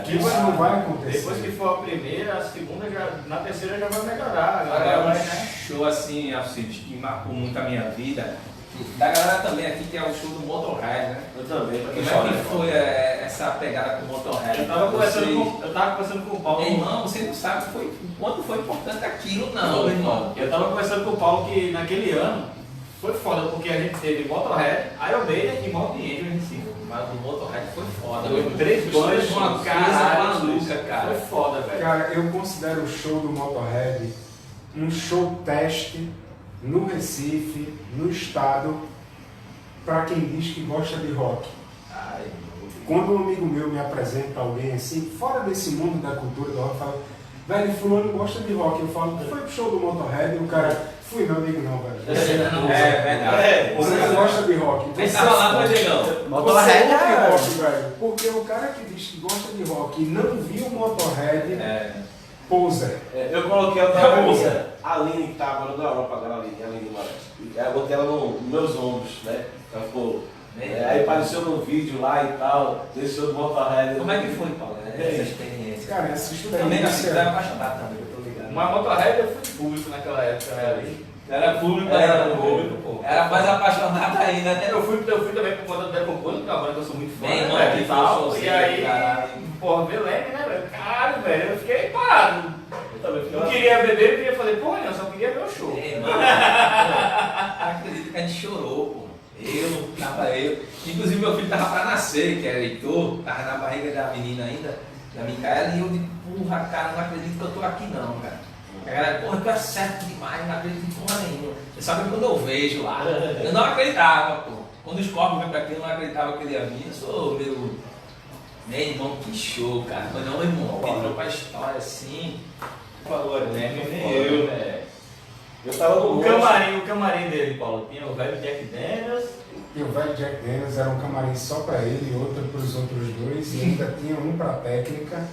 Speaker 3: Que isso não vai acontecer.
Speaker 4: Depois que for a primeira, a segunda, já, na terceira já vai melhorar.
Speaker 2: Agora
Speaker 4: Agora
Speaker 2: é
Speaker 4: vai,
Speaker 2: um
Speaker 4: né?
Speaker 2: show assim, Alcides, que marcou muito a minha vida. Da galera também aqui, que é o show do Motorhead, né?
Speaker 1: Eu também, pra quem
Speaker 2: Como é
Speaker 1: chora,
Speaker 2: que foi essa pegada com o Motorhead?
Speaker 4: Eu tava conversando com o Paulo.
Speaker 2: Irmão, você não sabe o quanto foi importante aquilo, não,
Speaker 4: Não,
Speaker 2: irmão.
Speaker 4: Eu tava conversando com o Paulo que naquele ano foi foda, porque a gente teve Motorhead, Iron Maiden e Mob Angel em Recife.
Speaker 2: Mas o Motorhead foi foda.
Speaker 4: Foi
Speaker 2: meu.
Speaker 4: 3 bandas,
Speaker 2: Foi uma coisa
Speaker 4: caralho,
Speaker 2: maluca, cara.
Speaker 4: Foi foda, velho.
Speaker 3: Cara, eu considero o show do Motorhead um show teste no Recife, no estado, para quem diz que gosta de rock.
Speaker 2: Ai,
Speaker 3: Quando um amigo meu me apresenta alguém assim, fora desse mundo da cultura do rock, fala, velho, fulano gosta de rock. Eu falo, foi pro show do Motorhead? E o cara, fui não, digo não, velho. Você não,
Speaker 2: verdade.
Speaker 3: você gosta de rock.
Speaker 2: Quem tava lá foi o Diegão.
Speaker 3: Você
Speaker 5: Motorhead
Speaker 3: ouve
Speaker 5: é...
Speaker 3: rock, velho. Porque o cara que diz que gosta de rock e não viu o Motorhead, poser.
Speaker 1: Eu coloquei a Aline, que tá agora na Europa, agora a Aline Moraes. Eu botei ela nos meus ombros, né? Ela ficou. Aí apareceu no vídeo lá e tal, deixou do Motorhead.
Speaker 2: Como é que foi, Paulo? Essa experiência?
Speaker 3: Cara, essa
Speaker 2: Também assim, você é
Speaker 3: experiência...
Speaker 2: apaixonado também, eu tô ligado.
Speaker 4: Mas Motorhead eu fui público naquela época, né? Ali.
Speaker 2: Era público,
Speaker 4: Era público, pô.
Speaker 2: Era mais apaixonado ainda, até
Speaker 4: Eu fui também por conta do Decompone, que é uma banda que eu sou muito fã,
Speaker 2: Bem,
Speaker 4: né,
Speaker 2: mano,
Speaker 4: velho,
Speaker 2: que
Speaker 4: e tal.
Speaker 2: foi
Speaker 4: E aí,
Speaker 2: caralho.
Speaker 4: porra, Belém, né, velho? Caralho, velho, eu fiquei parado.
Speaker 1: Eu também fiquei
Speaker 4: Não
Speaker 1: lá.
Speaker 4: queria beber, não queria fazer porra nenhuma, só queria ver o show.
Speaker 2: Ei, mano, acredito que a gente chorou, pô. Eu. Inclusive meu filho tava pra nascer, que era Heitor, tava na barriga da menina ainda, da Micaela, e eu de porra, cara, não acredito que eu tô aqui não, cara. A galera, porra, tu é certo demais, não acredito em porra nenhuma. Você sabe quando eu vejo lá, eu não acreditava, pô. Quando o Scorpio veio pra aqui, eu não acreditava que ele ia vir. Eu sou meu irmão, que show, cara. Quando meu irmão entrou pra história assim,
Speaker 4: Falou, né?
Speaker 2: nem
Speaker 4: eu, né?
Speaker 1: Eu tava no
Speaker 4: O camarim dele, Paulo, tinha o velho Jack Daniels,
Speaker 3: e o velho Jack Daniels era um camarim só para ele e outro para os outros dois, e ainda tinha um para técnica.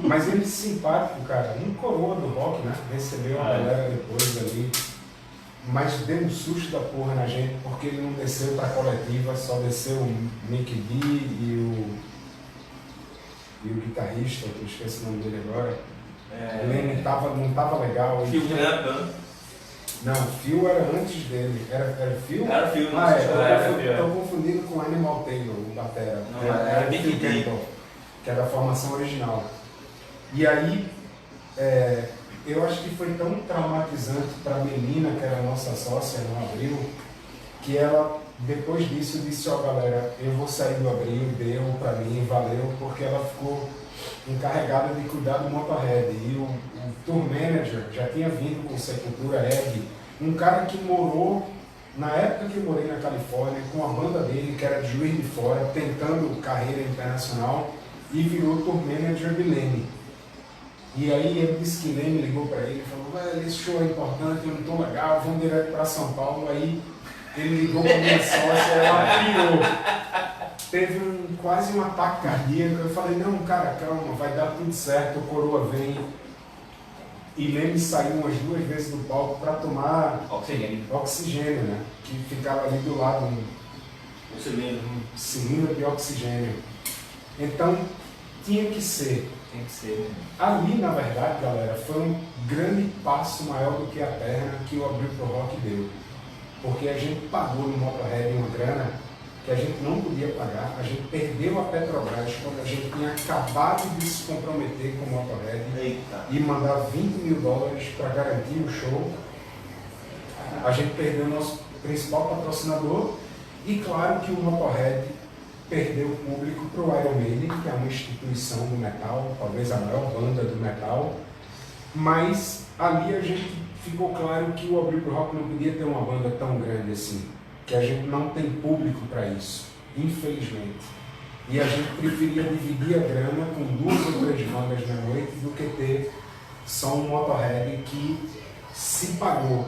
Speaker 3: Mas ele simpático, cara, um coroa do rock, né? Recebeu a galera depois ali. Mas deu um susto da porra na gente, porque ele não desceu pra coletiva, só desceu o Mick D e o guitarrista, que eu esqueci o nome dele agora. O Lenny não tava legal.
Speaker 4: Phil Grant,
Speaker 3: não, Phil era antes dele. Era Phil?
Speaker 4: Era Phil, não
Speaker 3: Tô confundindo com Animal Taylor, o batera.
Speaker 4: Não, era Mick
Speaker 3: Phil
Speaker 4: D.
Speaker 3: Campbell, que era a formação original. E aí, eu acho que foi tão traumatizante para a Melina, que era a nossa sócia no Abril, que ela, depois disso, disse: ó, galera, eu vou sair do Abril, deu para mim, valeu, porque ela ficou encarregada de cuidar do Motorhead. E o tour manager já tinha vindo com Sepultura, Egg, um cara que morou, na época que eu morei na Califórnia, com a banda dele, que era de Juiz de Fora, tentando carreira internacional, e virou tour manager de Lenny. E aí ele disse que Lenny ligou para ele e falou: velho, esse show é importante, eu não estou legal, vamos direto para São Paulo. Aí ele ligou para minha sócia, ela pirou. Teve quase um ataque cardíaco. Eu falei: não, cara, calma, vai dar tudo certo, o coroa vem. E Lenny saiu umas 2 vezes do palco para tomar oxigênio, né? Que ficava ali do lado, um cilindro de oxigênio. Então tinha que ser.
Speaker 2: Tem que ser.
Speaker 3: Ali, na verdade, galera, foi um grande passo maior do que a perna que o Abril Pro Rock deu. Porque a gente pagou no Motorhead uma grana que a gente não podia pagar. A gente perdeu a Petrobras quando a gente tinha acabado de se comprometer com o Motorhead e mandar $20 mil para garantir o show. A gente perdeu o nosso principal patrocinador e, claro, que o Motorhead perdeu o público para o Iron Maiden, que é uma instituição do metal, talvez a maior banda do metal, mas ali a gente ficou claro que o Abril Pro Rock não podia ter uma banda tão grande assim, que a gente não tem público para isso, infelizmente. E a gente preferia dividir a grana com 2 ou 3 bandas na noite do que ter só um Motorhead que se pagou.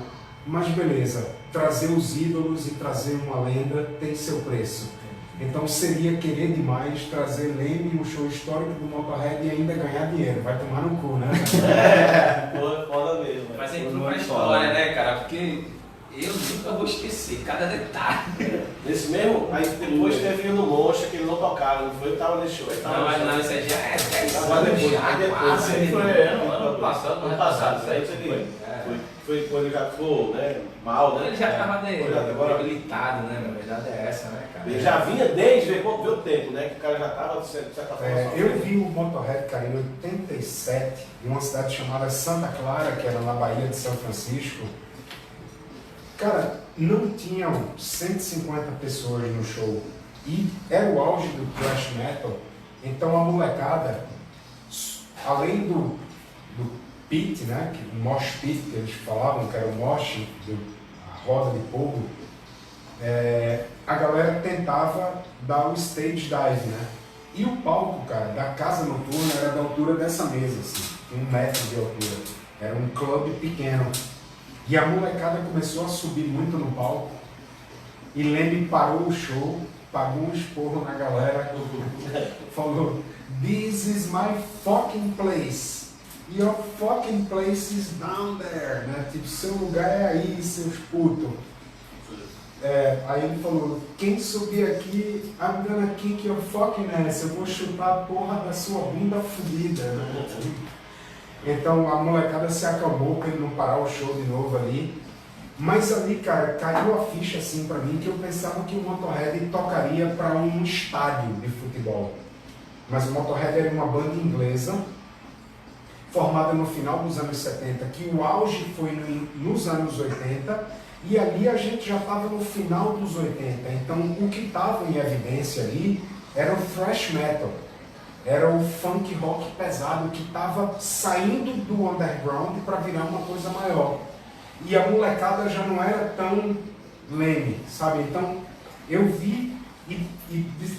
Speaker 3: Mas beleza, trazer os ídolos e trazer uma lenda tem seu preço. Então seria querer demais trazer Lenny, um show histórico do Motorhead, e ainda ganhar dinheiro. Vai tomar no cu, né?
Speaker 4: Foda mesmo.
Speaker 2: Mas entrou pra história, né, cara? Porque eu nunca vou esquecer cada detalhe.
Speaker 1: Nesse mesmo, aí depois teve no Moncha, que ele não tocava, não foi? Ele tava nesse show.
Speaker 2: Não, mas não, isso aí já é 10
Speaker 1: Mas
Speaker 2: anos
Speaker 1: depois,
Speaker 2: já,
Speaker 1: depois,
Speaker 2: quase.
Speaker 1: aí
Speaker 4: foi ano passado,
Speaker 1: isso aí foi quando ele já ficou, né, mal, né?
Speaker 2: Ele já estava
Speaker 1: agora
Speaker 2: debilitado, né? Na verdade é essa, né, cara?
Speaker 1: Ele já vinha desde ver o tempo, né? Que o cara já estava, de certa forma,
Speaker 3: Eu vi o Motorhead, cara, em 87, em uma cidade chamada Santa Clara, que era na Bahia de São Francisco. Cara, não tinham 150 pessoas no show. E era o auge do thrash metal. Então a molecada, além do pit, né, o mosh pit que eles falavam, que era o mosh, a roda de povo, a galera tentava dar o stage dive, né? E o palco, cara, da casa noturna era da altura dessa mesa, assim, 1 metro de altura. Era um clube pequeno. E a molecada começou a subir muito no palco. E Lenny parou o show, pagou um esporro na galera, falou: "This is my fucking place. Your fucking place is down there", né? Tipo, seu lugar é aí, seus putos. Aí ele falou: "Quem subir aqui, I'm gonna kick your fucking ass. Eu vou chutar a porra da sua bunda fodida", né? Então a molecada se acalmou para ele não parar o show de novo ali. Mas ali, cara, caiu a ficha assim pra mim, que eu pensava que o Motorhead tocaria para um estádio de futebol. Mas o Motorhead era uma banda inglesa, formada no final dos anos 70, que o auge foi nos anos 80, e ali a gente já estava no final dos 80. Então o que estava em evidência ali era o thrash metal. Era o funk rock pesado que estava saindo do underground para virar uma coisa maior. E a molecada já não era tão Lenny, sabe? Então eu vi e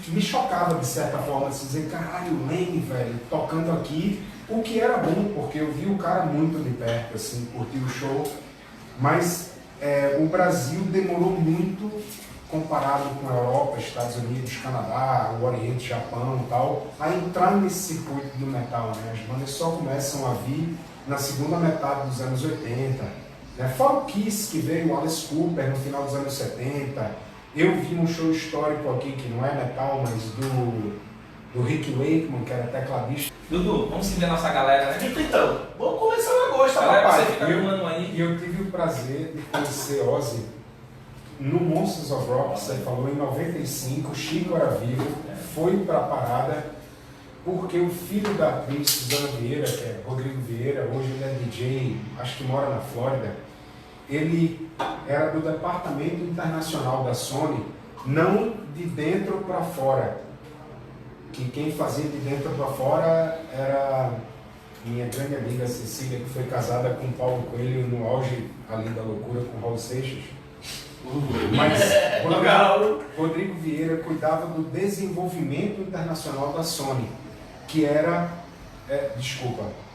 Speaker 3: me chocava de certa forma, assim, dizer: "Caralho, Lenny, velho, tocando aqui", o que era bom, porque eu vi o cara muito de perto, assim, curti o show. Mas o Brasil demorou muito comparado com a Europa, Estados Unidos, Canadá, o Oriente, Japão e tal, a entrar nesse circuito do metal, né? As bandas só começam a vir na segunda metade dos anos 80, né? Fora o Kiss, que veio o Alice Cooper no final dos anos 70. Eu vi um show histórico aqui, que não é metal, mas do Rick Wakeman, que era tecladista.
Speaker 2: Dudu, vamos seguir a nossa galera, né?
Speaker 1: Então, vamos começar o agosto,
Speaker 2: Galera,
Speaker 1: papai.
Speaker 2: você fica arrumando aí.
Speaker 3: E eu tive o prazer de conhecer Ozzy no Monsters of Rock, você falou, em 95, o Chico era vivo, foi pra parada, porque o filho da atriz Suzana Vieira, que é Rodrigo Vieira, hoje ele é DJ, acho que mora na Flórida, ele era do departamento internacional da Sony, não de dentro para fora, que quem fazia de dentro para fora era minha grande amiga Cecília, que foi casada com Paulo Coelho no auge ali da loucura com Raul Seixas. Mas Rodrigo Vieira cuidava do desenvolvimento internacional da Sony, que era,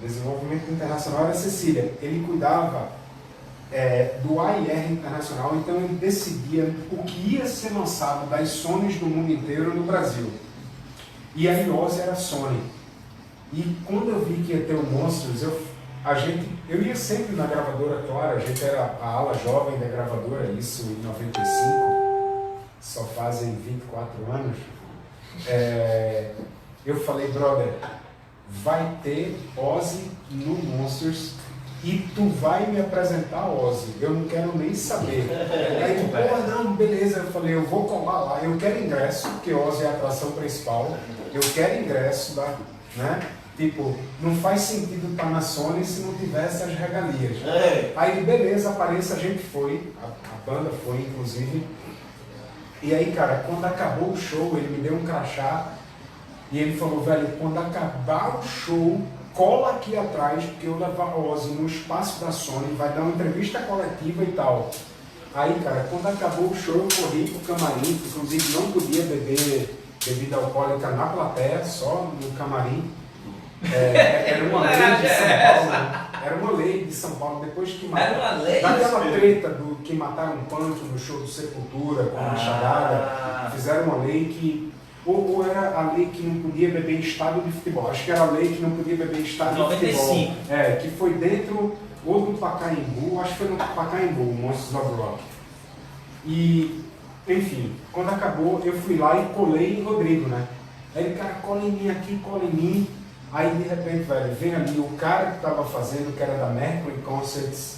Speaker 3: desenvolvimento internacional era Cecília. Ele cuidava do AIR internacional, então ele decidia o que ia ser lançado das Sonys do mundo inteiro no Brasil. E a Ozzy era Sony. E quando eu vi que ia ter o Monsters, eu ia sempre na gravadora, claro, a gente era a ala jovem da gravadora, isso em 95, só fazem 24 anos. Eu falei, brother, vai ter Ozzy no Monsters e tu vai me apresentar Ozzy, eu não quero nem saber. Aí ele, pô, não, beleza, eu falei, eu vou colar lá, eu quero ingresso, porque Ozzy é a atração principal, eu quero ingresso, né? Tipo, não faz sentido estar na Sony se não tivesse as regalias. Aí ele, beleza, apareça, a gente foi, a banda foi, inclusive. E aí, cara, quando acabou o show, ele me deu um crachá e ele falou, velho, quando acabar o show, cola aqui atrás, porque eu levo a Ozzy no espaço da Sony, vai dar uma entrevista coletiva e tal. Aí, cara, quando acabou o show, eu corri pro camarim, inclusive não podia beber bebida alcoólica na plateia, só no camarim. Era uma lei de São Paulo. Era uma lei de São Paulo, depois que mataram. Daquela treta que mataram um punk no show do Sepultura com a Machadada, fizeram uma lei que. Ou era a lei que não podia beber em estádio de futebol. Acho que era a lei que não podia beber em estádio de futebol. Que foi dentro ou do Pacaembu, acho que foi no Pacaembu, o Monsters of Rock. E, enfim, quando acabou, eu fui lá e colei em Rodrigo, né? Aí ele, cara, cola em mim aqui, cola em mim. Aí de repente, velho, vem ali o cara que estava fazendo, que era da Mercury Concerts,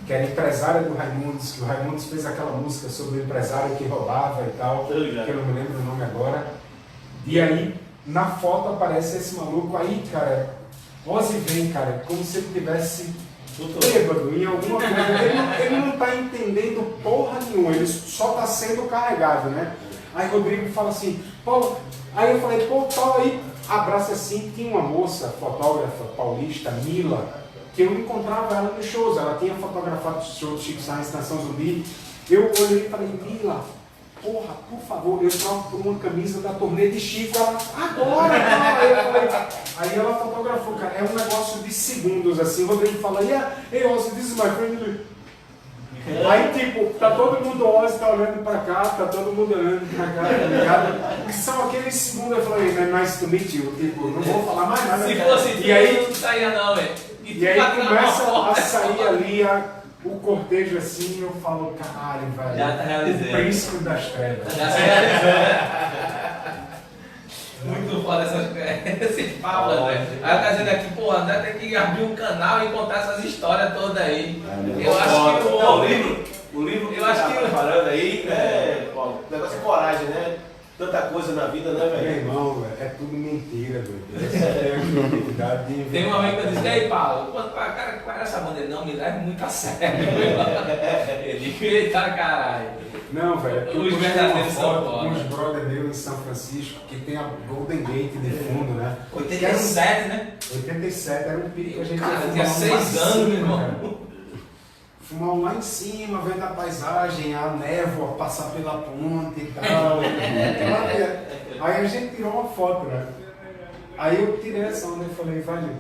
Speaker 3: que era empresário do Raimundos, que o Raimundos fez aquela música sobre o empresário que roubava e tal, que eu não me lembro o nome agora. E aí, na foto aparece esse maluco, aí, cara, Ozzy vem, cara, como se ele tivesse bêbado em alguma coisa. Ele não tá entendendo porra nenhuma, ele só tá sendo carregado, né? Aí Rodrigo fala assim, Paulo, aí eu falei, pô, Paulo aí, abraça assim, tinha uma moça, fotógrafa paulista, Mila, que eu encontrava ela nos shows, ela tinha fotografado o show do Chico Sainz na São Zumbi. Eu olhei e falei, Mila, porra, por favor, eu troco por uma camisa da turnê de Chico. Ela, agora, cara. Aí ela fotografou, cara, é um negócio de segundos, assim, o Rodrigo fala, hey, Ozzy, this is my friend. Aí, tipo, tá todo mundo, Ozzy tá olhando pra cá, tá todo mundo olhando pra cá, tá ligado? Que são aqueles segundos, eu falei, nice to meet you, tipo, não vou falar mais nada.
Speaker 2: Se fosse
Speaker 3: e aí,
Speaker 2: não saía não, velho.
Speaker 3: E aí começa a sair ali o cortejo assim, e eu falo, caralho, velho.
Speaker 2: Já tá realizando.
Speaker 3: O príncipe das trevas.
Speaker 2: Já se realizou. Muito foda esses papos, André. Aí eu tô dizendo aqui, pô, André tem que abrir um canal e contar essas histórias todas aí. Eu acho que
Speaker 1: o livro
Speaker 2: eu acho que
Speaker 1: preparando aí, o negócio é coragem, né? Tanta coisa na vida, né, velho?
Speaker 3: Meu irmão, velho, é tudo mentira, velho. Essa é a credibilidade de...
Speaker 2: Tem um amigo que eu disse, ei Paulo, quando o cara que faz essa banda, ele não me leva muito a sério. Ele eita caralho.
Speaker 3: Não, velho, é porque eu
Speaker 2: Os
Speaker 3: postei uma
Speaker 2: verdadeiros são
Speaker 3: foto com
Speaker 2: foda.
Speaker 3: uns brother meus em São Francisco, que tem a Golden Gate de fundo, né?
Speaker 2: 87, né?
Speaker 3: 87, era um pico que a gente
Speaker 2: Cara,
Speaker 3: ia
Speaker 2: tinha
Speaker 3: fumar
Speaker 2: 6
Speaker 3: lá em
Speaker 2: anos,
Speaker 3: cima,
Speaker 2: meu irmão.
Speaker 3: cara. Fumar lá em cima, vendo a paisagem, a névoa passar pela ponte e tal. Aí a gente tirou uma foto, né? Aí eu tirei essa onda e falei, velho,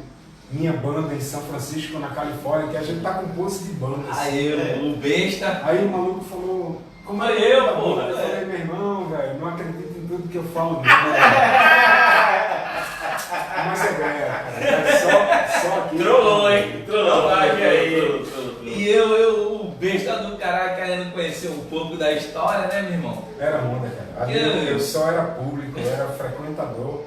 Speaker 3: minha banda em São Francisco, na Califórnia, que a gente tá com pose de banda.
Speaker 2: Aí o besta.
Speaker 3: Aí o maluco falou, Como
Speaker 4: Foi
Speaker 3: é que
Speaker 4: eu,
Speaker 3: tá
Speaker 4: pô.
Speaker 3: bom? Eu falei, meu irmão, velho, não acredito em tudo que eu falo, não. Mas é ganha, cara. Só aqui.
Speaker 4: Trollou, hein? Trollou, vai aí.
Speaker 2: E eu, o besta do caralho, querendo conhecer um pouco da história, né, meu irmão?
Speaker 3: Era onda, cara. Ali eu só era público, eu era frequentador,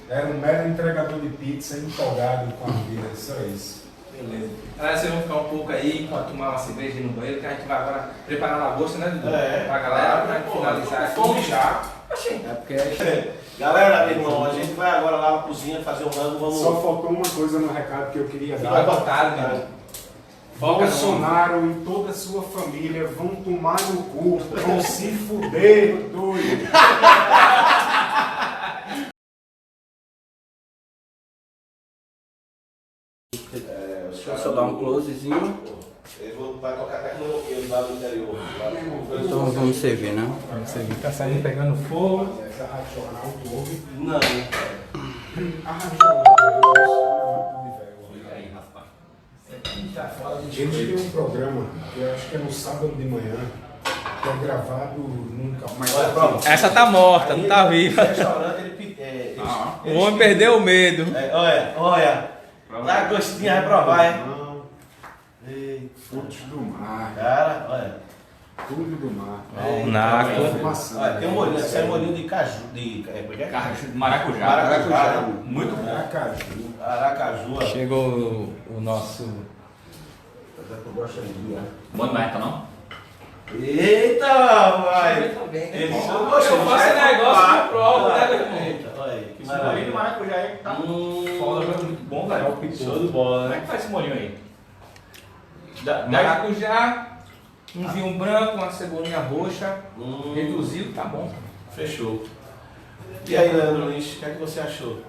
Speaker 3: era um mero entregador de pizza, empolgado com a vida, só isso.
Speaker 2: Beleza. Galera, vocês vão ficar um pouco aí enquanto tomar uma cerveja no banheiro, que a gente vai agora preparar a lagosta, né, Dudu? Pra galera, pra finalizar aqui.
Speaker 1: Fome já.
Speaker 5: É porque
Speaker 1: Galera, meu irmão, a gente vai agora lá na cozinha fazer um rango, vamos...
Speaker 3: Só faltou uma coisa no recado que eu queria
Speaker 2: Fica à
Speaker 3: dar.
Speaker 2: vontade, meu irmão. Foca no
Speaker 3: Bolsonaro e toda a sua família vão tomar no cu, vão se fuder, doido.
Speaker 5: deixa eu só dar um closezinho.
Speaker 1: Ele vai tocar tecnologia lá do interior.
Speaker 5: Então vamos servir, né?
Speaker 2: Isso aí, tá saindo pegando fogo.
Speaker 3: Essa rádio jornal tu ouve?
Speaker 1: Não.
Speaker 3: A rádio jornal, eu de velho.
Speaker 4: Aí, rapaz.
Speaker 3: Eles têm um programa, que eu acho que é no sábado de manhã, que é gravado nunca mais.
Speaker 1: Olha, pronto.
Speaker 2: Essa tá morta, não tá viva.
Speaker 1: O restaurante,
Speaker 2: O homem perdeu o medo.
Speaker 1: Olha. Dá gostinho, vai provar, hein?
Speaker 3: Não, frutos do mar,
Speaker 1: Cara, olha.
Speaker 3: tudo do mar.
Speaker 2: Naco.
Speaker 3: Informação,
Speaker 1: Olha, tem um
Speaker 3: né?
Speaker 1: molinho, esse é um molinho de caju, como é que é?
Speaker 4: Carro de maracujá.
Speaker 1: Maracujá.
Speaker 4: Muito bom.
Speaker 3: Aracaju.
Speaker 1: Aracaju.
Speaker 2: Chegou o nosso.
Speaker 4: Bom demais, tá não?
Speaker 1: Eita, vai!
Speaker 2: também, né?
Speaker 1: Ele
Speaker 2: Eu
Speaker 1: só
Speaker 2: faço negócio que eu provo, né, meu irmão?
Speaker 1: Eita, olha aí, que
Speaker 4: Esse molinho de
Speaker 1: maravilha.
Speaker 4: maracujá aí tá foda, mas muito bom,
Speaker 3: É o
Speaker 4: velho.
Speaker 3: pipoco.
Speaker 1: Show de bola,
Speaker 4: Como é
Speaker 1: né?
Speaker 4: que faz esse molinho aí? Dá-
Speaker 2: Maracujá, um vinho branco, uma cebolinha roxa,
Speaker 1: Hum.
Speaker 2: reduzido, tá bom.
Speaker 1: Fechou. E aí, Leandro Lins, o que é que você achou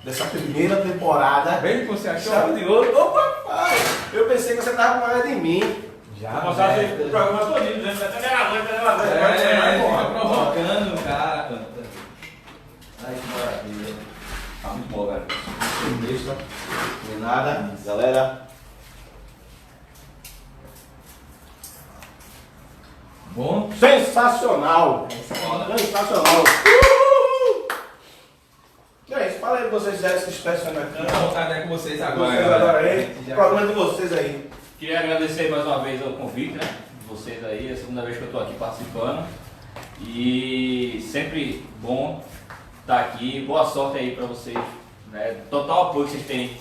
Speaker 1: dessa primeira temporada?
Speaker 2: Bem que você achou?
Speaker 1: Chave de ouro? Opa, pai! Eu pensei que você tava com raiva de mim.
Speaker 2: Já,
Speaker 4: Vou mostrar
Speaker 2: velho.
Speaker 4: vocês o programa todinho, né? Tá gravando, tá gravando.
Speaker 2: Fica provocando o cara.
Speaker 1: Ai, que maravilha.
Speaker 4: Tá muito bom, velho.
Speaker 1: Besta. De nada, galera.
Speaker 2: Bom,
Speaker 1: Sensacional! Sensacional! E é isso, fala aí pra vocês já se expressam na
Speaker 2: fica à
Speaker 1: câmera.
Speaker 2: vontade aí com vocês
Speaker 1: Vocês
Speaker 2: agora.
Speaker 1: agora aí,
Speaker 2: Já-
Speaker 1: o programa de vocês aí.
Speaker 4: Queria agradecer mais uma vez o convite, né? De vocês aí, é a segunda vez que eu estou aqui participando. E sempre bom estar aqui. Boa sorte aí para vocês, né? Total apoio que vocês têm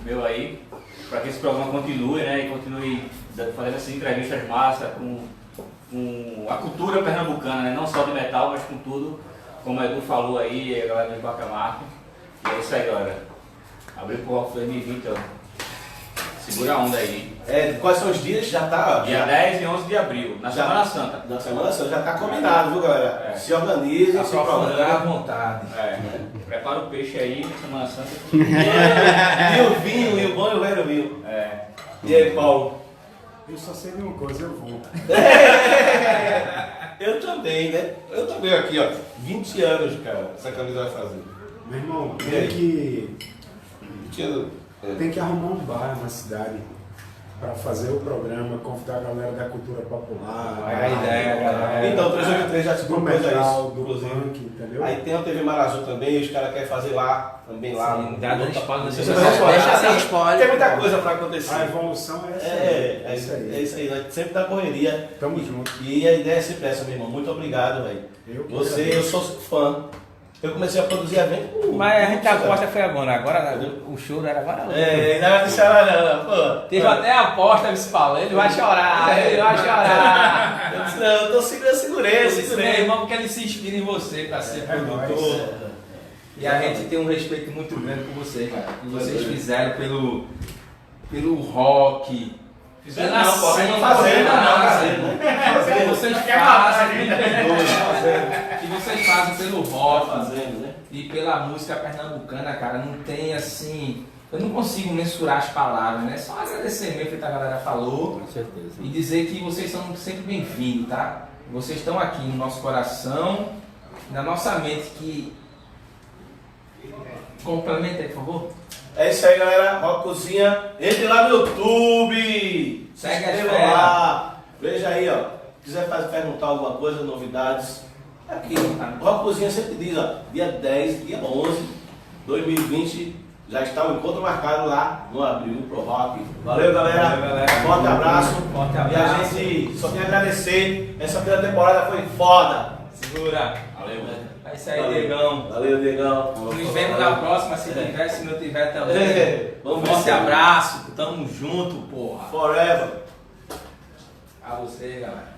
Speaker 4: meu aí, para que esse programa continue, né? E continue fazendo essas entrevistas massas com a cultura pernambucana, né? Não só de metal, mas com tudo, como o Edu falou aí, a galera do Bacamato. E é isso aí, galera. Abriu pro Rock 2020, ó. Segura a onda aí.
Speaker 1: Quais são os dias? Já tá.
Speaker 4: Dia 10 e 11 de abril, na
Speaker 1: Já.
Speaker 4: Semana Santa.
Speaker 1: Na Semana Santa já tá combinado, viu, galera?
Speaker 4: É.
Speaker 1: Se organizem, se
Speaker 2: Aprofundar à
Speaker 1: programem.
Speaker 2: vontade.
Speaker 4: É. Prepara o peixe aí na Semana Santa.
Speaker 1: E o vinho, e o bom e o velho vinho.
Speaker 4: É.
Speaker 1: E aí, Paulo?
Speaker 3: Eu só sei de uma coisa, eu vou.
Speaker 1: Eu também, né? Eu também aqui, ó. 20 anos, cara, essa camisa vai fazer.
Speaker 3: Meu irmão,
Speaker 1: E aí?
Speaker 3: tem que arrumar um bar na cidade para fazer o programa, convidar a galera da cultura popular.
Speaker 2: É a ideia, galera.
Speaker 1: Então, o 383 já te
Speaker 3: do
Speaker 1: propôs a
Speaker 3: metal,
Speaker 1: isso,
Speaker 3: do
Speaker 1: inclusive.
Speaker 3: punk, entendeu?
Speaker 1: Aí tem a TV Marazul também, os caras querem fazer lá, também lá.
Speaker 2: Sim, dá dando spoiler,
Speaker 1: Deixa
Speaker 2: deixa
Speaker 5: sem spoiler.
Speaker 1: Tem muita coisa pra acontecer.
Speaker 3: A evolução é essa.
Speaker 1: É
Speaker 3: isso aí.
Speaker 1: isso aí, nós sempre tá correria.
Speaker 3: Tamo junto.
Speaker 1: E a ideia é sempre essa, meu irmão. Muito obrigado, velho. Eu sou fã. Eu comecei a produzir evento.
Speaker 2: Mas a gente aposta foi agora o show era agora.
Speaker 1: Ainda vai deixar não, pô.
Speaker 2: Teve até a aposta, me falou, ele vai chorar, ele vai chorar.
Speaker 1: Eu disse, não, eu tô segurei.
Speaker 2: Meu irmão, porque ele se inspira em você para ser produtor. E a gente tem um respeito muito grande por vocês, cara. O que vocês fizeram pelo rock.
Speaker 4: Fizeram
Speaker 2: Pela
Speaker 4: não, pô,
Speaker 2: cena,
Speaker 1: fazendo,
Speaker 2: que vocês fazem, me perdoe, que vocês fazem pelo rock
Speaker 1: Fazendo, né?
Speaker 2: e pela música pernambucana, cara, não tem assim. Eu não consigo mensurar as palavras, né? Só agradecer mesmo que a galera falou.
Speaker 5: Com certeza.
Speaker 2: E dizer que vocês são sempre bem-vindos, tá? Vocês estão aqui no nosso coração, na nossa mente que... Complementa aí, por favor.
Speaker 1: É isso aí, galera. Rock Cozinha. Entre lá no YouTube.
Speaker 2: Segue
Speaker 1: Se
Speaker 2: a
Speaker 1: inscreva
Speaker 2: fera.
Speaker 1: lá. Veja aí, ó. quiser perguntar alguma coisa, novidades, aqui. O Rock Cozinha sempre diz, ó, dia 10, dia 11, 2020, já está o encontro marcado lá no Abril Pro Rock. Valeu, galera.
Speaker 2: Valeu, galera.
Speaker 1: Forte abraço.
Speaker 2: Forte
Speaker 1: E a
Speaker 2: abraço.
Speaker 1: gente só tem a agradecer. Essa primeira temporada foi foda.
Speaker 2: Segura.
Speaker 4: Valeu,
Speaker 2: É isso aí, Diegão.
Speaker 1: Valeu, Diegão.
Speaker 2: Nos vemos na próxima, se tiver, se não tiver também.
Speaker 1: Vamos
Speaker 2: Forte
Speaker 1: ver.
Speaker 2: abraço. Tamo junto, porra.
Speaker 1: Forever.
Speaker 2: A você, galera.